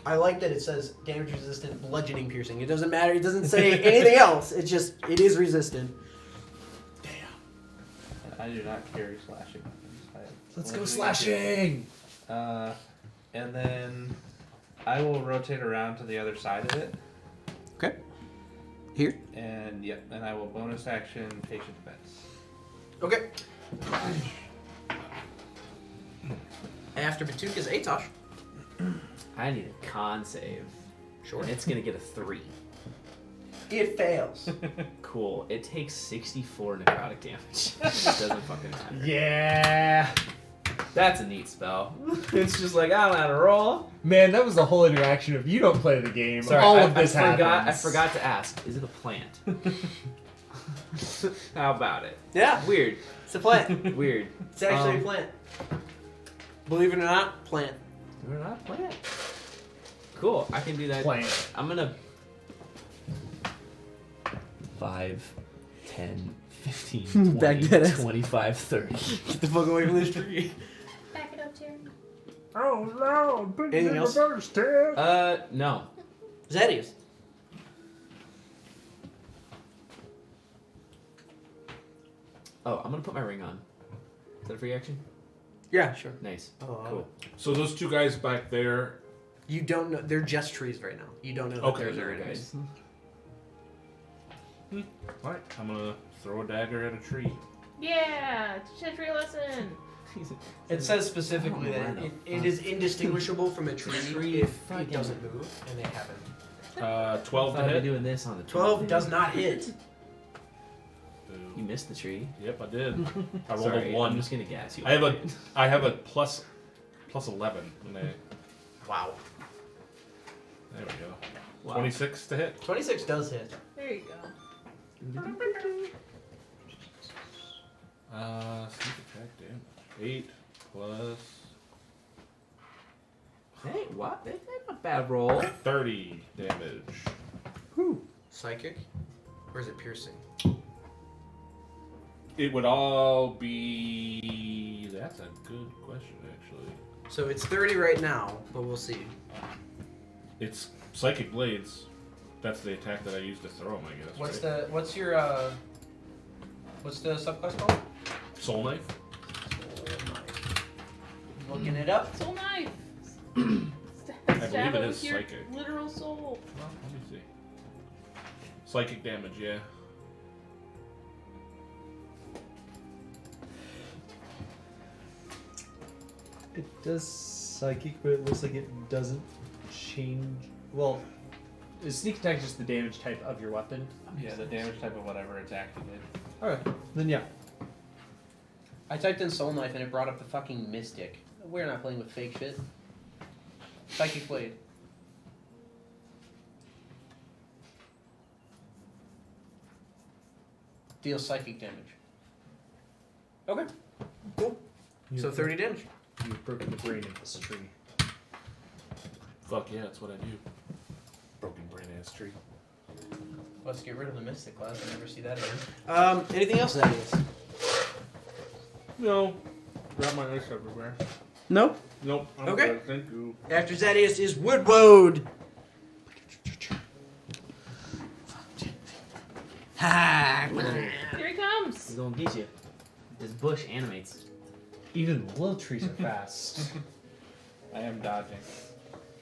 I like that it says damage resistant bludgeoning piercing. It doesn't matter, it doesn't say anything else. It is resistant. I do not carry slashing weapons. I have Let's go bludgeoning. slashing. And then I will rotate around to the other side of it. Okay. Here? And yep, and I will bonus action patient defense. Okay. After Batuk is Atosh. I need a con save. Sure. And it's gonna get a 3. It fails. Cool. It takes 64 necrotic damage. It doesn't fucking matter. Yeah. That's a neat spell. It's just like, I don't know how to roll. Man, that was the whole interaction of you don't play the game. Sorry, all I, of this I happens. forgot to ask. Is it a plant? How about it? Yeah, Weird. it's a plant. Weird. It's actually a plant. Believe it or not, plant. We're not a plant. Cool. I can do that. Plant. I'm gonna 5, 10, 15, 20, Back that ass. 25, 30. Get the fuck away from this tree. Back it up, Terry. Oh no! Put Anything else? No. Zedius. Oh, I'm gonna put my ring on. Is that a free action? Yeah, sure. Nice. Oh, Cool. So those two guys back there. You don't know. They're just trees right now. You don't know that Okay, there's there enemies. Alright, I'm gonna throw a dagger at a tree. Yeah, teach a tree lesson. It says specifically that it is indistinguishable from a tree if it doesn't move, and they haven't. 12 to I'll be hit. doing this on the 12 does not hit. You missed the tree. Yep, I did. I rolled Sorry, a I'm 1. just gonna gas you. I have a plus 11. And Wow. there we go. Wow. 26 to hit. 26 does hit. There you go. Sneak attack damage. 8 plus Hey, what? That's not a bad roll. 30 damage. Psychic? Or is it piercing? It would all be. That's a good question, actually. So it's 30 right now, but we'll see. It's psychic blades. That's the attack that I used to throw him, I guess. What's right? what's the subclass called? Soul Knife? Looking it up. Soul knife. believe Stab it it is with your psychic. literal soul. Well, let me see. Psychic damage, yeah. It does psychic, but it looks like it doesn't change. Well, is sneak attack just the damage type of your weapon? Yeah, the damage type of whatever it's activated. Alright, then yeah. I typed in Soul Knife and it brought up the fucking Mystic. We're not playing with fake shit. Psychic Blade. Deals psychic damage. Okay. Cool. So 30 damage. You've broken the brain of this tree. Fuck yeah, that's what I do. Broken brain ass tree. Let's get rid of the Mystic class. I never see that again. Anything else that is? No. Got my ice everywhere. Nope. Nope. I'm Okay. good, thank you. After Zadius is Woodwode. Ha! Here he comes. He's gonna get you. This bush animates. Even the little trees are fast. I am dodging.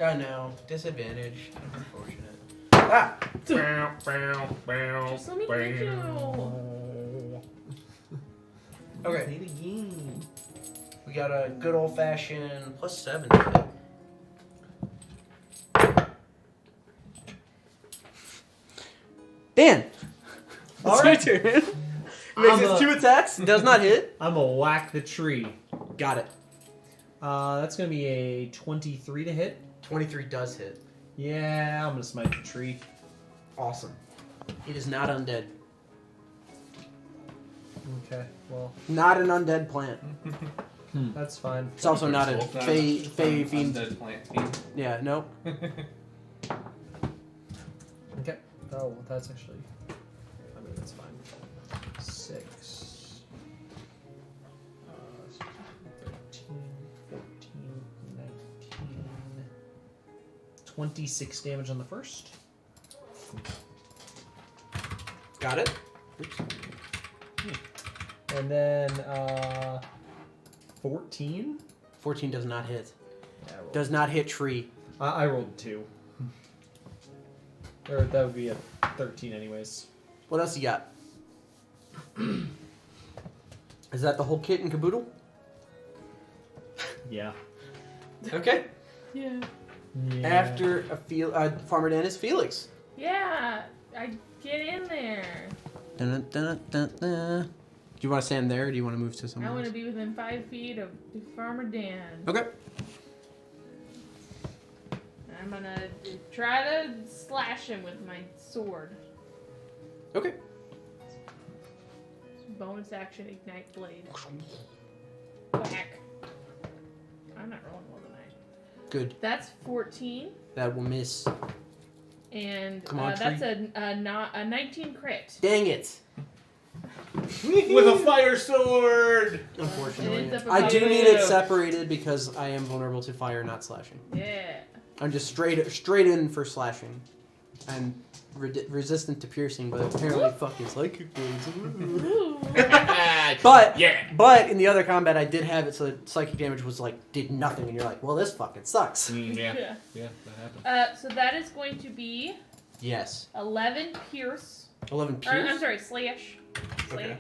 Oh no. Disadvantage. Unfortunate. Ah! Bow, bow, bow, Just let me get you. Okay. Play the game. We got a good old fashioned +7 today. Dan! It's Alright. your turn. Makes it 2 attacks, does not hit. I'm gonna whack the tree. Got it. That's gonna be a 23 to hit. 23 does hit. Yeah, I'm gonna smite the tree. Awesome. It is not undead. Okay, well, Not an undead plant. that's fine. It's also not a It's not fey an fiend. undead plant fiend. Yeah, nope. Okay. Oh, that's actually. I mean, that's fine. 6. 13, 14, 19. 26 damage on the first. Got it. And then 14. 14 does not hit. Yeah, I rolled, Does not hit tree. I rolled 2. Or that would be a 13 anyways. What else you got? Is that the whole kit and caboodle? Yeah. Okay. Yeah. After Farmer Dan is Felix. Yeah. I get in there. Dun, dun, dun, dun. Do you want to stand there or do you want to move to I somewhere want to else? be within 5 feet of Farmer Dan. Okay. I'm gonna try to slash him with my sword. Okay. Bonus action, ignite blade. Whack. I'm not rolling well tonight. Good. That's 14, That will miss. and Come on, that's a 19 crit. Dang it. With a fire sword! Unfortunately. It ends up I do about- need it separated because I am vulnerable to fire, not slashing. Yeah. I'm just straight in for slashing. I'm resistant to piercing, but apparently fucking psychic blades. Ooh. But Yeah! but in the other combat, I did have it so that psychic damage was like did nothing, and you're like, well, this fucking sucks. Yeah. Yeah. Yeah, that happened. So that is going to be Yes. 11 pierce. 11 Or, pierce. I'm sorry, slash. Okay.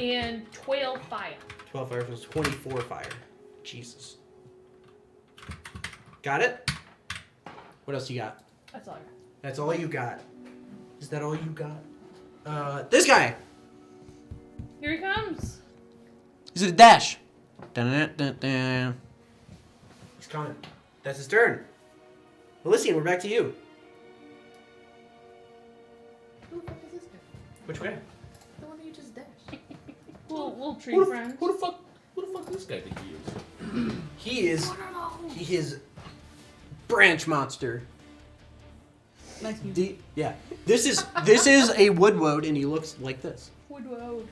And 12 fire. 12 fire was 24 fire. Jesus. Got it? What else you got? That's all I got. That's all you got. Is that all you got? This guy. Here he comes. He's at a dash. Dun-dun-dun-dun. He's coming. That's his turn. Elysian, we're back to you. Who the fuck is this guy? Which way? The one that you just dashed. Little tree Who friend. the fuck this guy think he is? He is branch monster. Nice music. Yeah. This is a woodwode and he looks like this. Woodwode.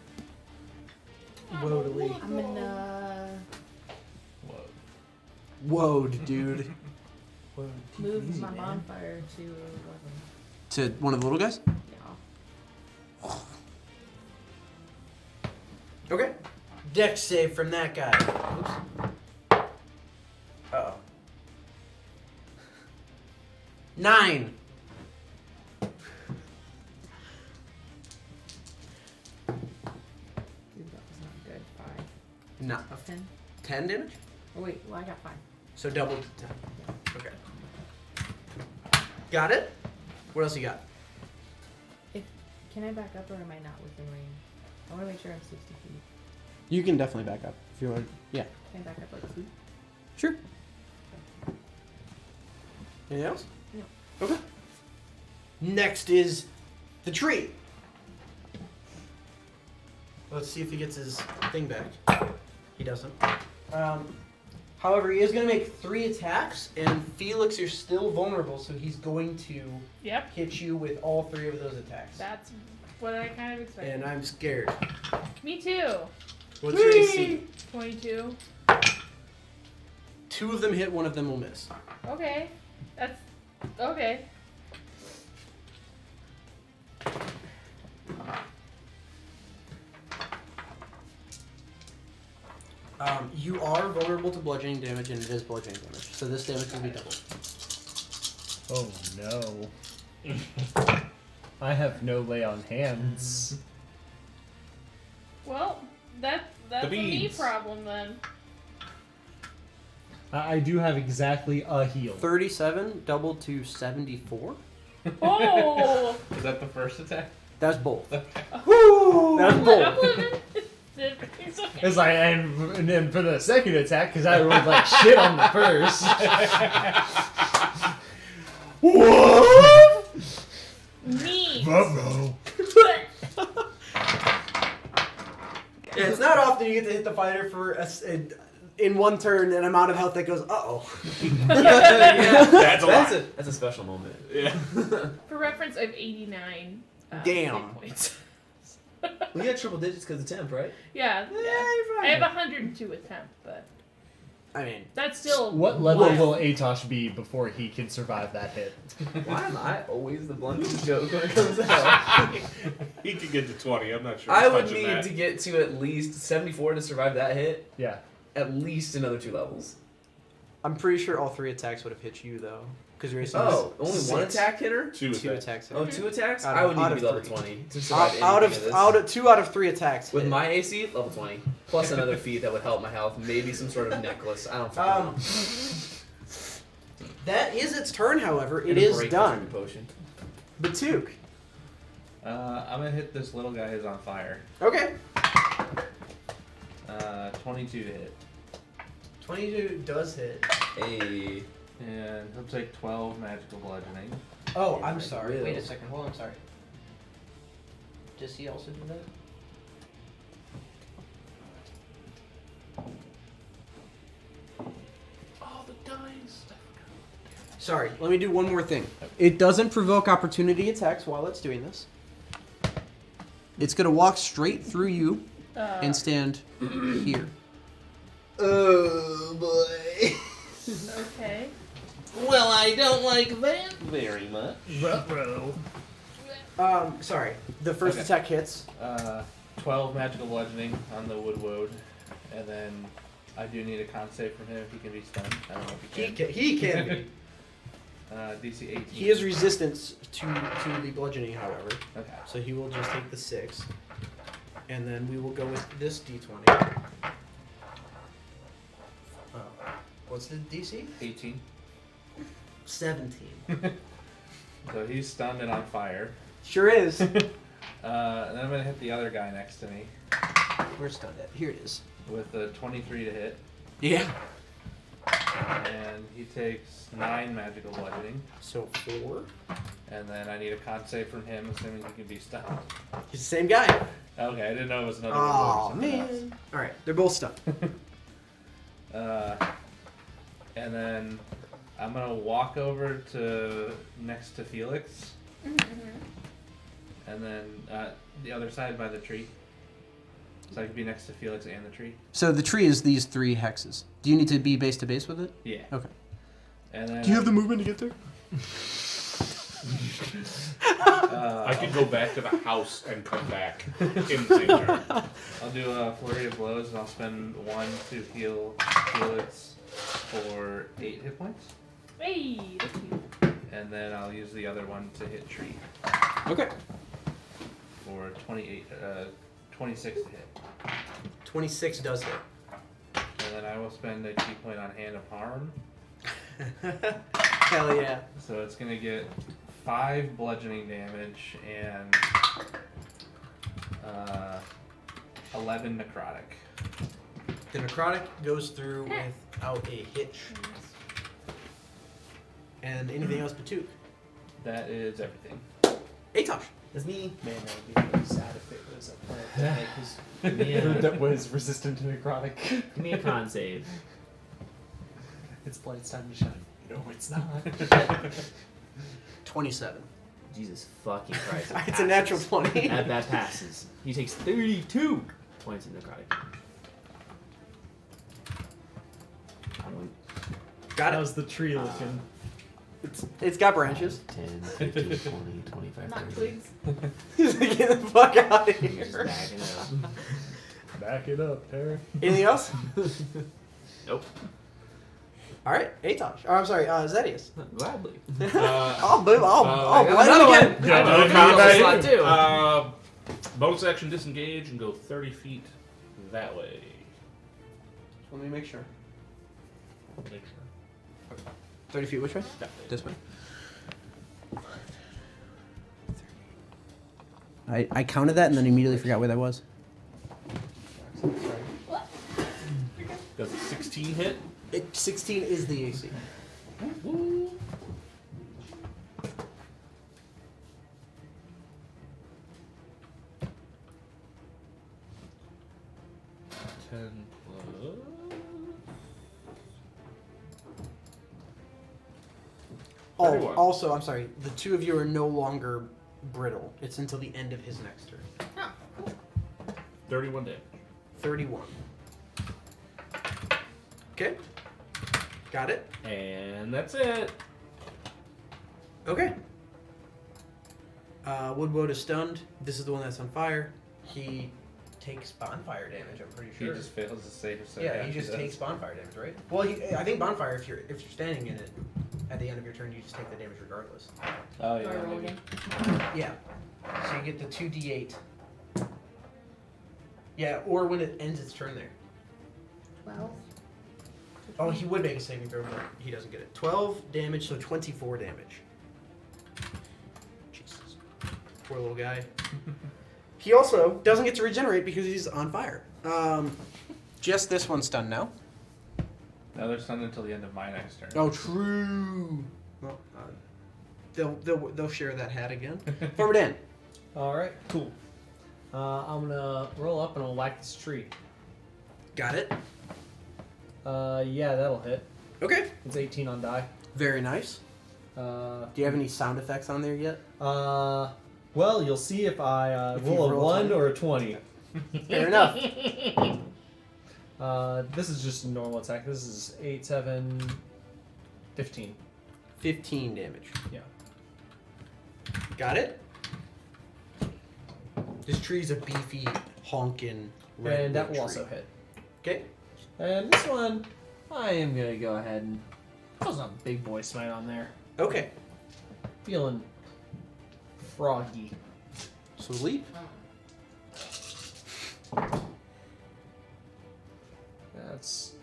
Woadily. I'm gonna Wode, dude. move my bonfire to 11. To one of the little guys? Yeah. Okay. Dex save from that guy. Oops. Uh-oh. 9. Dude, that was not good. 5. No. 10. 10 damage? Oh wait, well I got 5. So double to 10. Okay. Got it? What else you got? Can I back up or am I not within range? I want to make sure I'm 60 feet. You can definitely back up if you want. Yeah. Can I back up like 2? Sure. Anything else? No. Okay. Next is the tree. Let's see if he gets his thing back. He doesn't. However, he is going to make 3 attacks, and Felix, you're still vulnerable, so he's going to Yep. hit you with all 3 of those attacks. That's what I kind of expected. And I'm scared. Me too. What's your AC? 22. 2 of them hit, 1 of them will miss. Okay. That's okay. You are vulnerable to bludgeoning damage, and it is bludgeoning damage, so this damage will be doubled. Oh no. I have no lay on hands. Well, that's a me beads. problem then. I do have exactly a heal. 37 doubled to 74. Oh. Is that the first attack? That's both. Woo! That's both. It's okay. It's like, and then for the second attack, because I rolled like shit on the first. What? Me. Ruh-roh. Yeah, it's not often you get to hit the fighter for in one turn an amount of health that goes, uh-oh. Yeah, That's a lot. That's a special moment. Yeah. For reference, I have 89. Damn. hit points. We got triple digits because of temp, right? Yeah. you're I have 102 with temp, but I mean, that's still. What level Wow. will Atosh be before he can survive that hit? Why am I always the blunt joke when it comes out? He could get to 20. I'm not sure. I he's would touching need that. to get to at least 74 to survive that hit. Yeah. At least another 2 levels. I'm pretty sure all 3 attacks would have hit you, though. Because you're Oh, only 1 attack hit her? 2 2 attacks. attacks. Oh, 2 attacks? Out I of- would need out to be of level 3. 20 to survive Out anything of, of this. 2 out of 3 attacks. With hit. my AC, level 20. Plus another feat that would help my health. Maybe some sort of necklace. I don't fucking know. That is its turn, however. It And a is break done. Potion. Batuk. I'm gonna hit this little guy who's on fire. Okay. 22 to hit. 22 does hit. Hey. And he'll take 12 magical bludgeoning. Oh, Yeah, I'm I sorry. will. Wait a second. Hold on, I'm sorry. Does he also do that? Oh, the dice. Sorry, let me do one more thing. It doesn't provoke opportunity attacks while it's doing this. It's going to walk straight through you and stand here. Oh, boy. Okay. Well, I don't like that very much. Ruh-roh. Sorry. The first Okay. attack hits. 12 magical bludgeoning on the wood woad. And then I do need a con save from him if he can be stunned. I don't know if he can. He can be. DC 18. He has resistance to the bludgeoning, however. Okay. So he will just take the 6. And then we will go with this d20. What's the DC? 18. 17. So he's stunned and on fire. Sure is. And then I'm going to hit the other guy next to me Where's stunned at? Here it is. with a 23 to hit. Yeah. And he takes 9 magical bludgeoning. So 4. And then I need a con save from him, assuming he can be stunned. He's the same guy. Okay, I didn't know it was another Oh, wood woad or something else. man. Alright, they're both stunned. And then I'm gonna walk over to next to Felix, and then the other side by the tree, so I can be next to Felix and the tree. So the tree is these 3 hexes. Do you need to be base to base with it? Yeah. Okay. And then the movement to get there? I could go back to the house and come back in the same turn. I'll do a flurry of blows, and I'll spend 1 to heal Felix for 8 hit points, Hey, that's cute. and then I'll use the other one to hit Tree Okay. for 26 to hit. 26 does hit. And then I will spend a key point on Hand of Harm. Hell yeah. So it's going to get 5 bludgeoning damage and 11 necrotic. The necrotic goes through without a hitch. And anything else but two. That is everything. Atosh. That's me. Man, that would be really sad if it was a plant Yeah. that was resistant to necrotic. Give me a con save. It's Blight's time to shine. No, it's not. 27. Jesus fucking Christ. it It's a natural passes. 20. That passes. He takes 32 points of necrotic damage. Got it. How's the tree looking? It's got branches. 10, 15, 20, 25, Not 30. twigs. He's like, get the fuck out of He's just here. backing up. Back it up, Terry. Anything else? Nope. All right, Atosh. Oh, I'm sorry, Zedius. Gladly. I'll move. I'll I got blend another again. one. Yeah, I another have another combat. slot too. Bonus action disengage and go 30 feet that way. Let me make sure. Make sure. 30 feet which way? That way. This way. I counted that and then immediately forgot where that was. Does a 16 hit? 16 is the AC. Woo. Ten plus. Oh, 31. also, I'm sorry. The two of you are no longer brittle. It's until the end of his next turn. 31 damage. 31. Okay. Got it. And that's it. Okay. Woodwood is stunned. This is the one that's on fire. He takes bonfire damage, I'm pretty He sure. just fails to save. So Yeah, he just takes bonfire damage, right? Well, I think bonfire, if you're standing in it at the end of your turn, you just take the damage regardless. Oh, Do I yeah. roll maybe. again? Yeah. So you get the 2d8. Yeah, or when it ends its turn there. 12. Oh, he would make a saving throw, but he doesn't get it. 12 damage, so 24 damage. Jesus. Poor little guy. He also doesn't get to regenerate because he's on fire. Just this one's stunned now. No, they're stunned until the end of my next turn. Oh, true. Well, they'll share that hat again. Forward in. Alright, cool. I'm gonna roll up and I'll whack this tree. Got it. Yeah, that'll hit. Okay. It's 18 on die. Very nice. Uh, Do you have any sound effects on there yet? well, you'll see if I If you roll a roll 1 20. or a 20. Fair enough. This is just a normal attack. This is 8, 7, 15. 15 damage. Yeah. Got it? This tree's a beefy, honkin' red And that wood will tree. also hit. Okay. And this one, I am gonna go ahead and throw some big boy smite on there. Okay. Feeling froggy. So leap. That's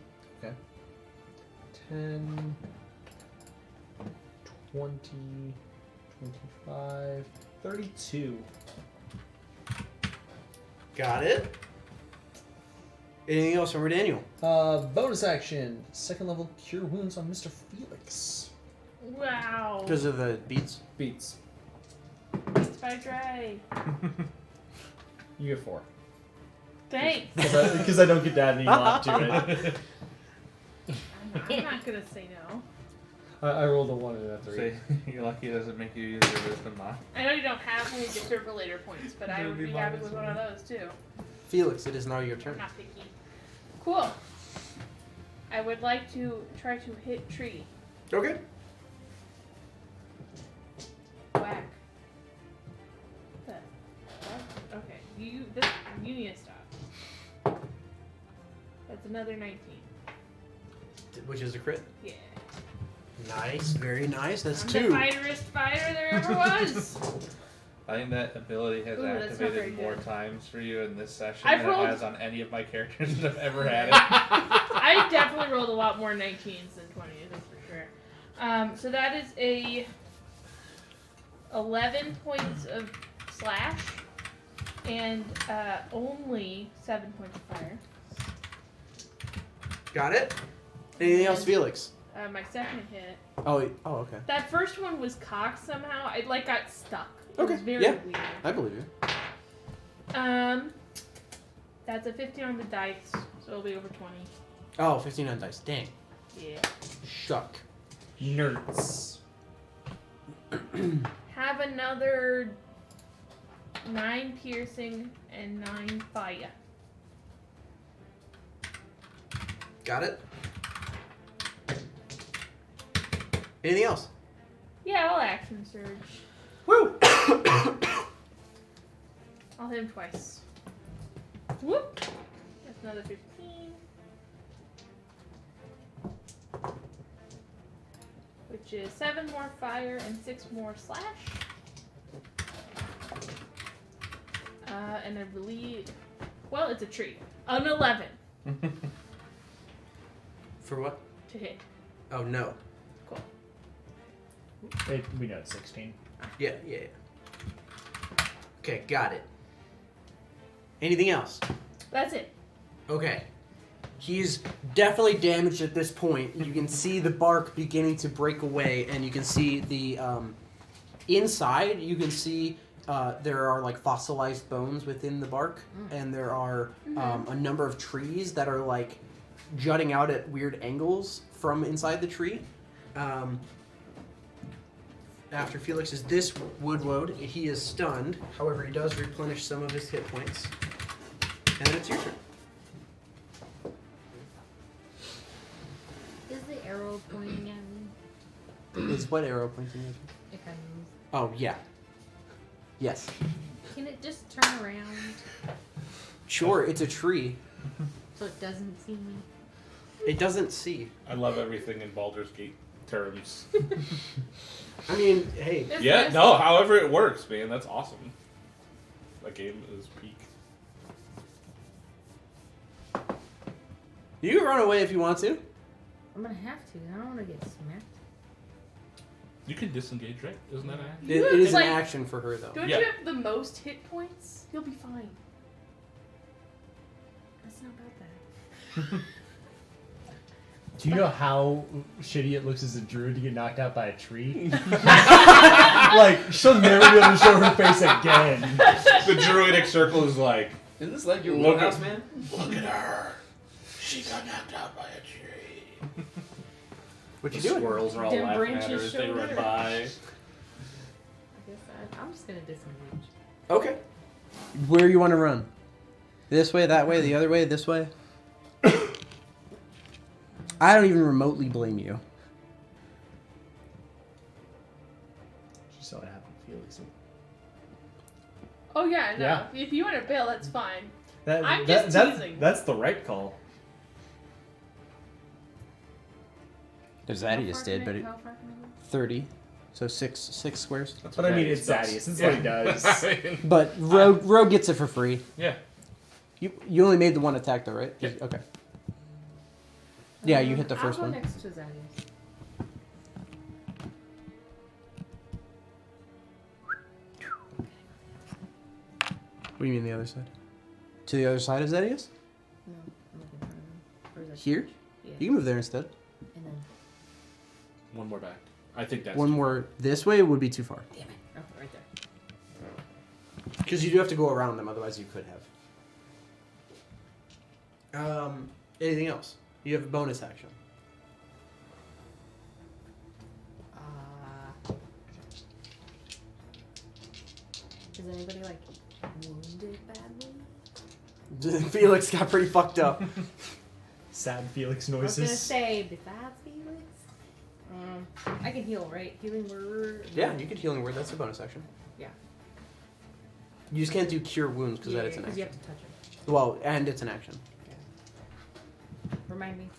okay. 10, 20, 25, 32. Got it. Anything else over Daniel? Bonus action. Second level cure wounds on Mr. Felix. Wow. Because of the beats. Beats. Beats by Dre. You get 4. Thanks. Because I don't get to add any lot to it. I'm not gonna say no. I rolled a 1 and a 3. Say, you're lucky it doesn't make you use your wisdom mod. I know you don't have any defibrillator points, but I would be happy with one of those too. Felix, it is now your I'm turn. not picky. Cool. I would like to try to hit tree. Okay. Whack. You need to stop. That's another 19. Which is a crit. Yeah. Nice, very nice. That's I'm 2. the fighterest fighter there ever was. I think that ability has Ooh, that's not very activated more good. times for you in this session I've than rolled- it has on any of my characters that I've ever had it. I definitely rolled a lot more 19s than 20s, that's for sure. So that is a 11 points of slash and only 7 points of fire. Got it? Anything else, Felix? My second hit. Oh, okay. That first one was cocked somehow. It like got stuck. It Okay, was very yeah. weird. I believe you. That's a 15 on the dice, so it'll be over 20. Oh, 15 on dice. Dang. Yeah. Shuck. Nerds. Have another 9 piercing and 9 fire. Got it? Anything else? Yeah, I'll action surge. Woo! I'll hit him twice. Whoop! That's another 15. Which is 7 more fire and 6 more slash. And I believe... Well, it's a tree. An 11 For what? to hit. Oh, no. Cool. We know it's 16. Yeah. Okay, got it. Anything else? That's it. Okay. He's definitely damaged at this point. You can see the bark beginning to break away, and you can see the inside. You can see there are like fossilized bones within the bark, and there are a number of trees that are like jutting out at weird angles from inside the tree. After Felix is this wood, he is stunned. However, he does replenish some of his hit points, and then it's your turn. Is the arrow pointing at me? Is what arrow pointing at you? If I move. Oh, yeah. Yes. Can it just turn around Sure, it's a tree. so it doesn't see me? It doesn't see. I love everything in Baldur's Gate terms. I mean, hey. It's Yeah, nice. no, however it works, man, that's awesome. That game is peak. You can run away if you want to. I'm gonna have to. I don't want to get smacked. You can disengage, right? Isn't that an action? It is like- an action for her, though. Don't Yeah. you have the most hit points? You'll be fine. That's not about that. Do you know how shitty it looks as a druid to get knocked out by a tree? Like, she'll never be able to show her face again. The druidic circle is like, Isn't this like your Look wheelhouse, at- man? look at her. She got knocked out by a tree. What you The doing? squirrels are all Them laughing at her branches as they show run her. by. I guess I'm just gonna disengage. Okay. Where you want to run? This way, that way, the other way, this way? I don't even remotely blame you. She saw what happened to Felix. Oh yeah, no. Yeah. If you want to bail, that's fine. That, I'm that- just teasing. That's the right call. There's How far can I- how far can I go? 30. So six squares. That's But I mean, okay. it's Zadius. It's what he does. But Rogue gets it for free. Yeah. You only made the one attack though, right? Yeah. Okay. Yeah, you hit the first I'll one. go next to Zadius. What do you mean the other side? To the other side of Zedius? No, I'm looking for him. Or is that Here? Yeah. You can move there instead. And then, One more back. I think that's One more this way would be too far. damn it. Oh, right there. Because you do have to go around them, otherwise you could have. Anything else? You have a bonus action. Is anybody like wounded badly? Felix got pretty fucked up. Sad Felix I was gonna noises. say, besides Felix, I can heal, right? Healing word. Yeah, you could healing word. That's a bonus action. Yeah. You just can't do cure wounds because that is an Because you action. have to touch him. Well, and it's an action. Remind me.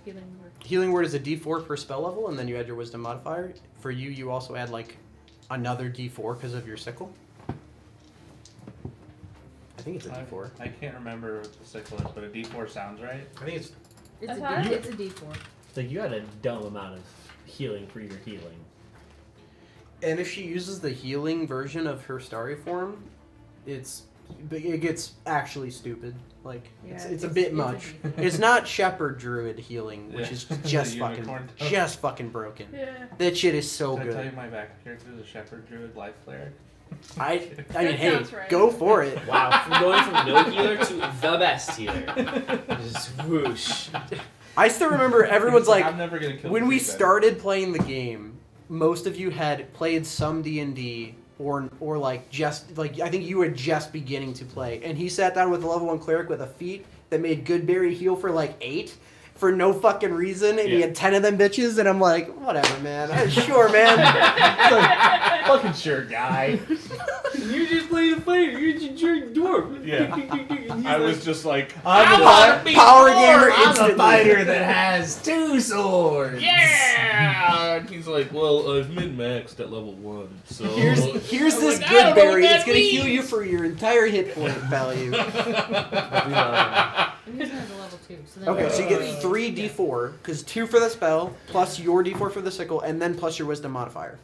Healing word. Healing word is a D4 per spell level, and then you add your wisdom modifier. For you, you also add like another D4 because of your sickle. I think it's a D4. I can't remember what the sickle is, but a D4 sounds right. I think it's. It's a, That's D, it's a D4. Like you got a dumb amount of healing for your healing. And if she uses the healing version of her starry form, it gets actually stupid. Like Yeah, it's a bit it's a much. D4. It's not shepherd druid healing, which Yeah. is The just unicorn. fucking broken. Yeah. That shit is so Did I tell you good. my backup character is a shepherd druid life cleric? I mean, That hey, sounds right. go for it. Wow, from going from no healer to the best healer. Just whoosh. I still remember everyone's like, I'm never gonna kill when the we big bad. started playing the game, most of you had played some D&D or like just like I think you were just beginning to play, and he sat down with a level 1 cleric with a feat that made Goodberry heal for like 8 for no fucking reason, and he had 10 of them bitches, and I'm like, whatever, man. Sure, man. Like, fucking sure, guy. You just played a fighter. You're just a jerk dwarf. Yeah. I was just like, Power gamer I'm a instantly. fighter that has 2 swords. yeah! And he's like, well, I've min-maxed at level 1, so... Here's this like, I don't know Goodberry. what It's that gonna heal means. you for your entire hit point value. I'm using it as a level 2. So then Okay, so you get three. 3 D4, because 2 for the spell, plus your D4 for the sickle, and then plus your wisdom modifier.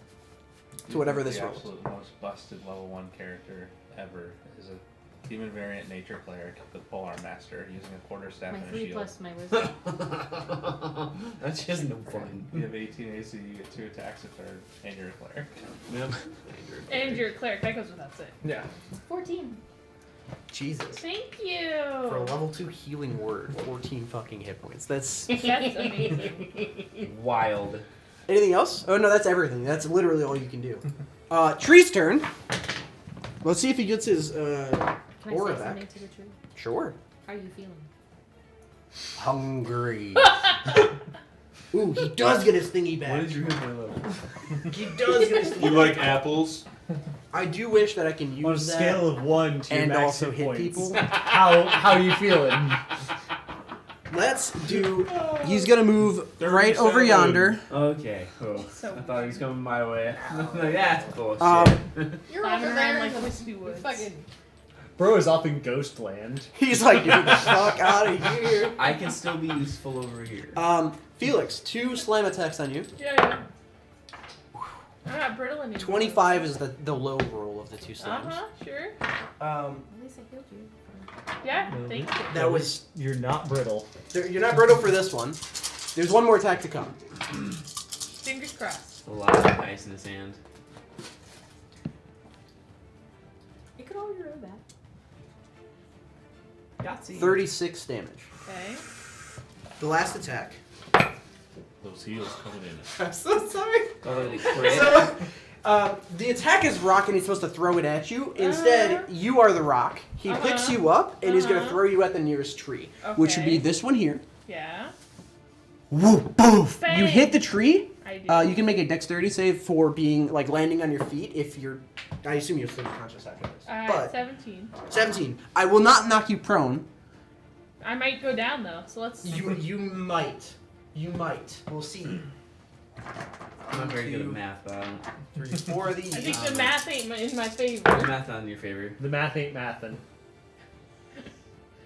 To whatever this the rolls. absolute most busted level 1 character ever is a demon variant nature cleric with polearm master using a quarter staff My and a 3 shield. plus my wisdom. That's just no fun. You have 18 AC, you get 2 attacks a turn, and you're a cleric. Yep. And you're a cleric. That goes without saying. Yeah. 14. Jesus. Thank you. For a level 2 healing word, 14 fucking hit points. That's... That's amazing. Wild. Anything else? Oh, no, that's everything. That's literally all you can do. Tree's turn. Let's see if he gets his, Can I aura say back. something to the tree? Sure. How are you feeling? Hungry. Ooh, he does get his thingy back. What is your hit point level? He does get his thingy You like apples? I do wish that I can use On a that. scale of 1 to your and max also hit hit points, people. how are you feeling? Let's do... He's gonna move right over 37. yonder. Okay, cool. So I thought he was coming my way. Like, that's bullshit. You're Climbing over around there like in the wispy woods. fucking. Bro is up in Ghostland. He's like, get the fuck out of here. I can still be useful over here. Felix, 2 slam attacks on you. Yeah. I'm not brittle anymore. 25 is the low roll of the 2 slams. Uh-huh, sure. At least I healed you. Yeah, thank you. That was... You're not brittle. You're not brittle for this one. There's one more attack to come. Fingers crossed. A lot of ice in the sand. It could all grow back. 36 damage. Okay. The last attack. Those heels coming in. I'm so sorry. Oh, the crit. So, the attack is rock and he's supposed to throw it at you. Instead, you are the rock. He picks you up and he's going to throw you at the nearest tree, which would be this one here. Yeah. Woo, boof! Bang. You hit the tree. I do. You can make a dexterity save for being like landing on your feet if you're. I assume you're fully conscious after this. But 17. 17. I will not knock you prone. I might go down though, so let's. You might. You might. We'll see. I'm not very good at math, but I don't. 3, 4 of these. I think the math ain't in my favor. Math on your favor. The math ain't mathin'.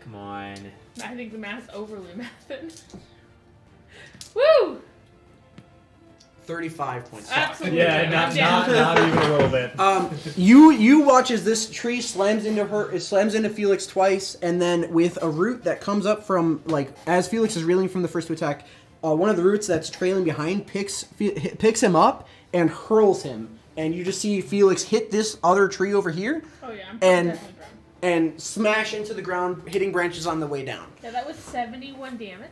Come on. I think the math's overly mathin'. Woo! 35 points. Absolutely. Yeah, I'm not down. even a little bit. You watch as this tree slams into her. It slams into Felix twice, and then with a root that comes up from like as Felix is reeling from the first attack, one of the roots that's trailing behind picks him up and hurls him, and you just see Felix hit this other tree over here Oh yeah, I'm And- definitely prone. and smash into the ground, hitting branches on the way down. Yeah, that was 71 damage.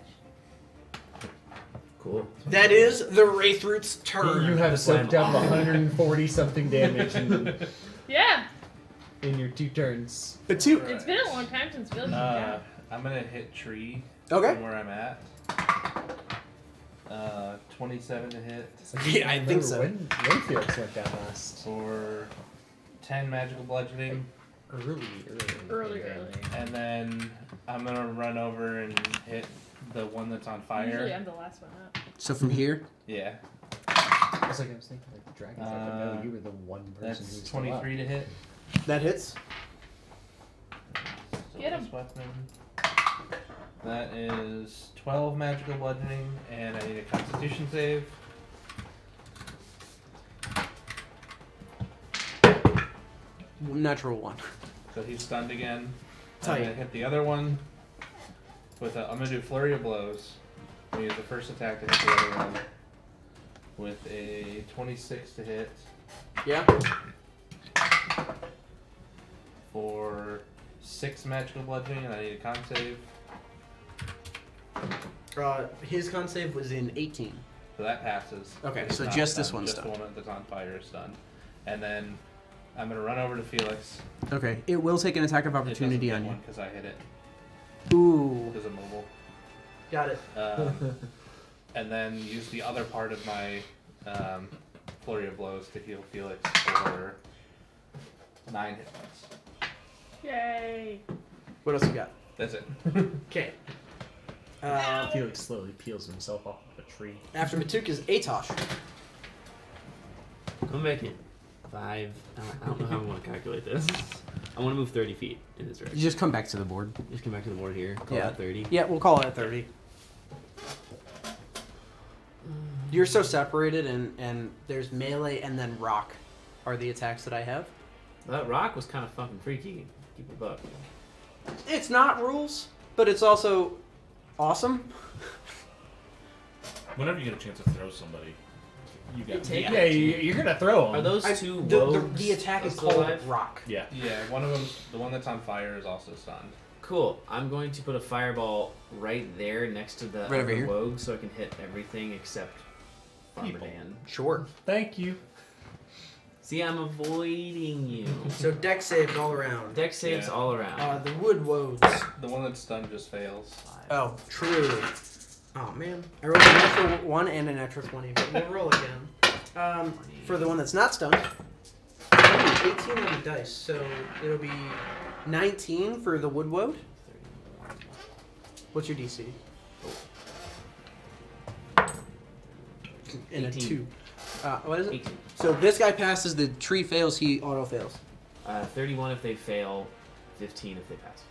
Cool. That is the Wraithroot's turn. You have soaked up 140 something damage Yeah, in your 2 turns. The 2. it's been a long time since Phil's been down. I'm gonna hit tree Okay. from where I'm at. 27 to hit Yeah, I think so. When Felix went down last. for 10 magical bludgeoning Early. And then I'm gonna run over and hit the one that's on fire. Usually I'm the last one up. So from here, Yeah. I was thinking like the dragons. But no, you were the one person That's who was still up. 23 to hit. that hits. Get 'em. Weapon. That is 12 magical bludgeoning, and I need a Constitution save. Natural one. So he's stunned again. Tight. I'm gonna hit the other one with a. I'm gonna do flurry of blows. I'm gonna use the first attack to hit the other one with a 26 to hit Yeah. for 6 magical bludgeoning, and I need a con save. His con save was in 18. So that passes. Okay, It's so not just this stunned, one's just the one that's on fire is stunned. And then I'm gonna run over to Felix. Okay, it will take an attack of opportunity on you. because I hit it. Ooh, Because I'm mobile. got it. And then use the other part of my flurry of blows to heal Felix for 9 hit points. Yay! What else you got? That's it. Okay. Felix slowly peels himself off of a tree. After Matuk is Atosh. I'm making 5. I don't know how I want to calculate this. I want to move 30 feet in this You direction. just come back to the board. Just come back to the board here. Call Yeah. that 30. Yeah, we'll call it at 30. You're so separated, and there's melee and then rock are the attacks that I have. That rock was kind of fucking freaky. Keep it buck. It's not rules, but it's also awesome. Whenever you get a chance to throw somebody, you got take Yeah, you're gonna throw him. Are those I- two the rogues attack is still called alive? rock. Yeah. Yeah, one of them, the one that's on fire, is also stunned. Cool. I'm going to put a fireball right there next to the Right over other here? rogue so I can hit everything except Farmer People. Dan. Sure. Thank you. See, I'm avoiding you. So deck saves all around. Deck saves Yeah. all around. The wood woes. The one that's stunned just fails. Oh, true. Oh man, I rolled a natural 1 and a natural 20, but we'll roll again. For the one that's not stunned, 18 on the dice, so it'll be 19 for the wood woad. What's your DC? And a 18. 2. What is it? 18. So this guy passes, the tree fails, he auto fails. 31 if they fail, 15 if they pass.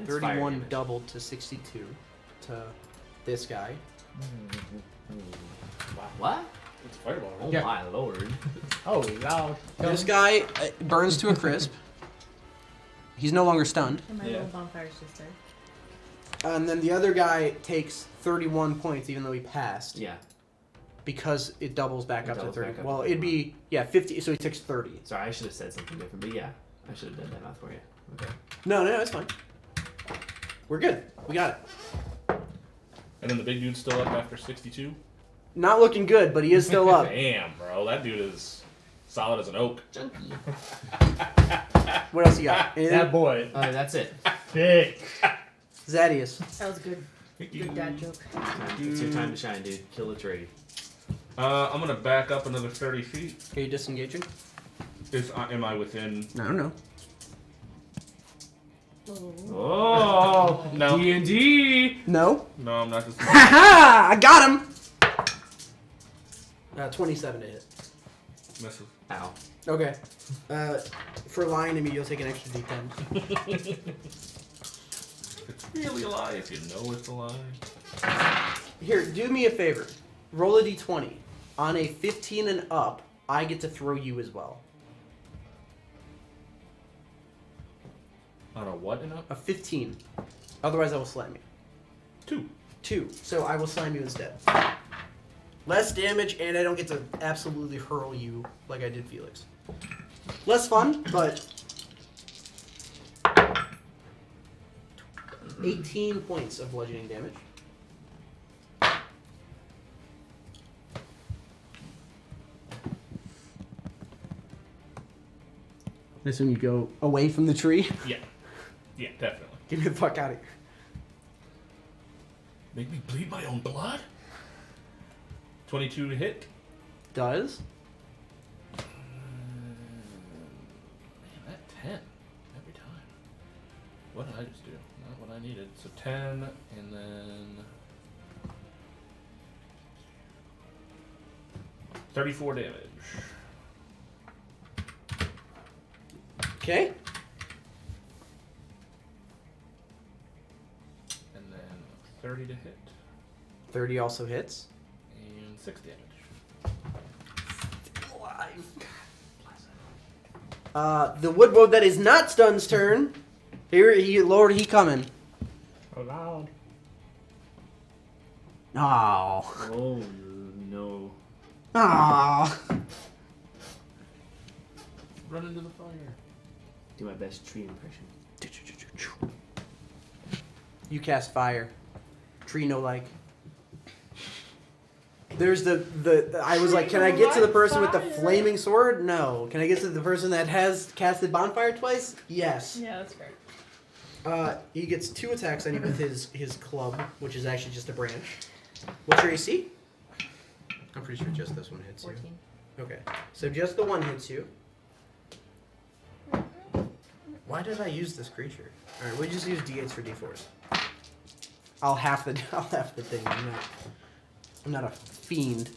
It's fire 31 damage. doubled to 62 to this guy. What? It's a fireball. Oh Yeah. my lord. Oh, wow. This guy burns to a crisp. He's no longer stunned. And my Yeah. little bonfire's just there. And then the other guy takes 31 points even though he passed. Yeah. Because it doubles back It up to doubles 30. back up Well, to it'd be, 50, so he takes 30. Sorry, I should have said something different, but yeah, I should have done that math for you. Okay. No, it's fine. We're good. We got it. And then the big dude's still up after 62. Not looking good, but he is still up. Damn, bro, that dude is solid as an oak. Junkie. What else you got? Anything? That boy. That's it. Thick. Zadius. That was good. Good dad joke. It's your time to shine, dude. Kill the trade. I'm gonna back up another 30 feet. Are you disengaging? Am I within? I don't know. Oh, No. D&D. No. No, I'm not just. Haha! I got him! 27 to hit. Misses. Ow. Okay. For lying to me, you'll take an extra d10. It's really a lie if you know it's a lie. Here, do me a favor. Roll a d20. On a 15 and up, I get to throw you as well. On a what and up? A 15. Otherwise, I will slam you. 2. So I will slam you instead. Less damage, and I don't get to absolutely hurl you like I did Felix. Less fun, but 18 points of bludgeoning damage. This when you go away from the tree. Yeah. Yeah, definitely. Get me the fuck out of here. Make me bleed my own blood? 22 to hit. Does. Man, that 10. That What did I just do? Not what I needed. So 10, and then 34 damage. Okay. And then 30 to hit. 30 also hits. And 6 damage. The woodwood that is not Stun's turn. Lord, he coming. Oh, loud. Oh. Oh no. Oh. Run into the fire. Do my best tree impression. You cast fire. Tree no like. There's the I was like, can I get to the person with the flaming sword? No. Can I get to the person that has casted bonfire twice? Yes. Yeah, that's fair. He gets 2 attacks on you with his club, which is actually just a branch. What's your AC? I'm pretty sure just this one hits you. 14. Okay. So just the one hits you. Why did I use this creature? Alright, we'll just use D8s for D4s. I'll half the thing. I'm not a fiend.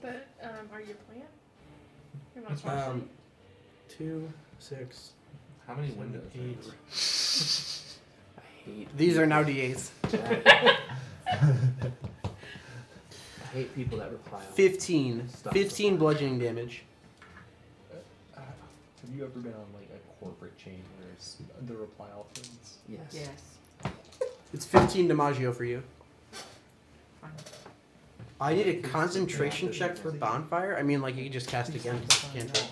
But are you a plant? You're not supposed 2, 6. How many windows? are 8. there? I hate. These are now D8s. I hate people that reply. On 15. Stop. 15 bludgeoning damage. Have you ever been on like a corporate chain where it's the reply all things? Yes. Yes. It's 15 DiMaggio for you. Fine. I need a concentration check for bonfire. I mean, like you can just cast again. But you can't.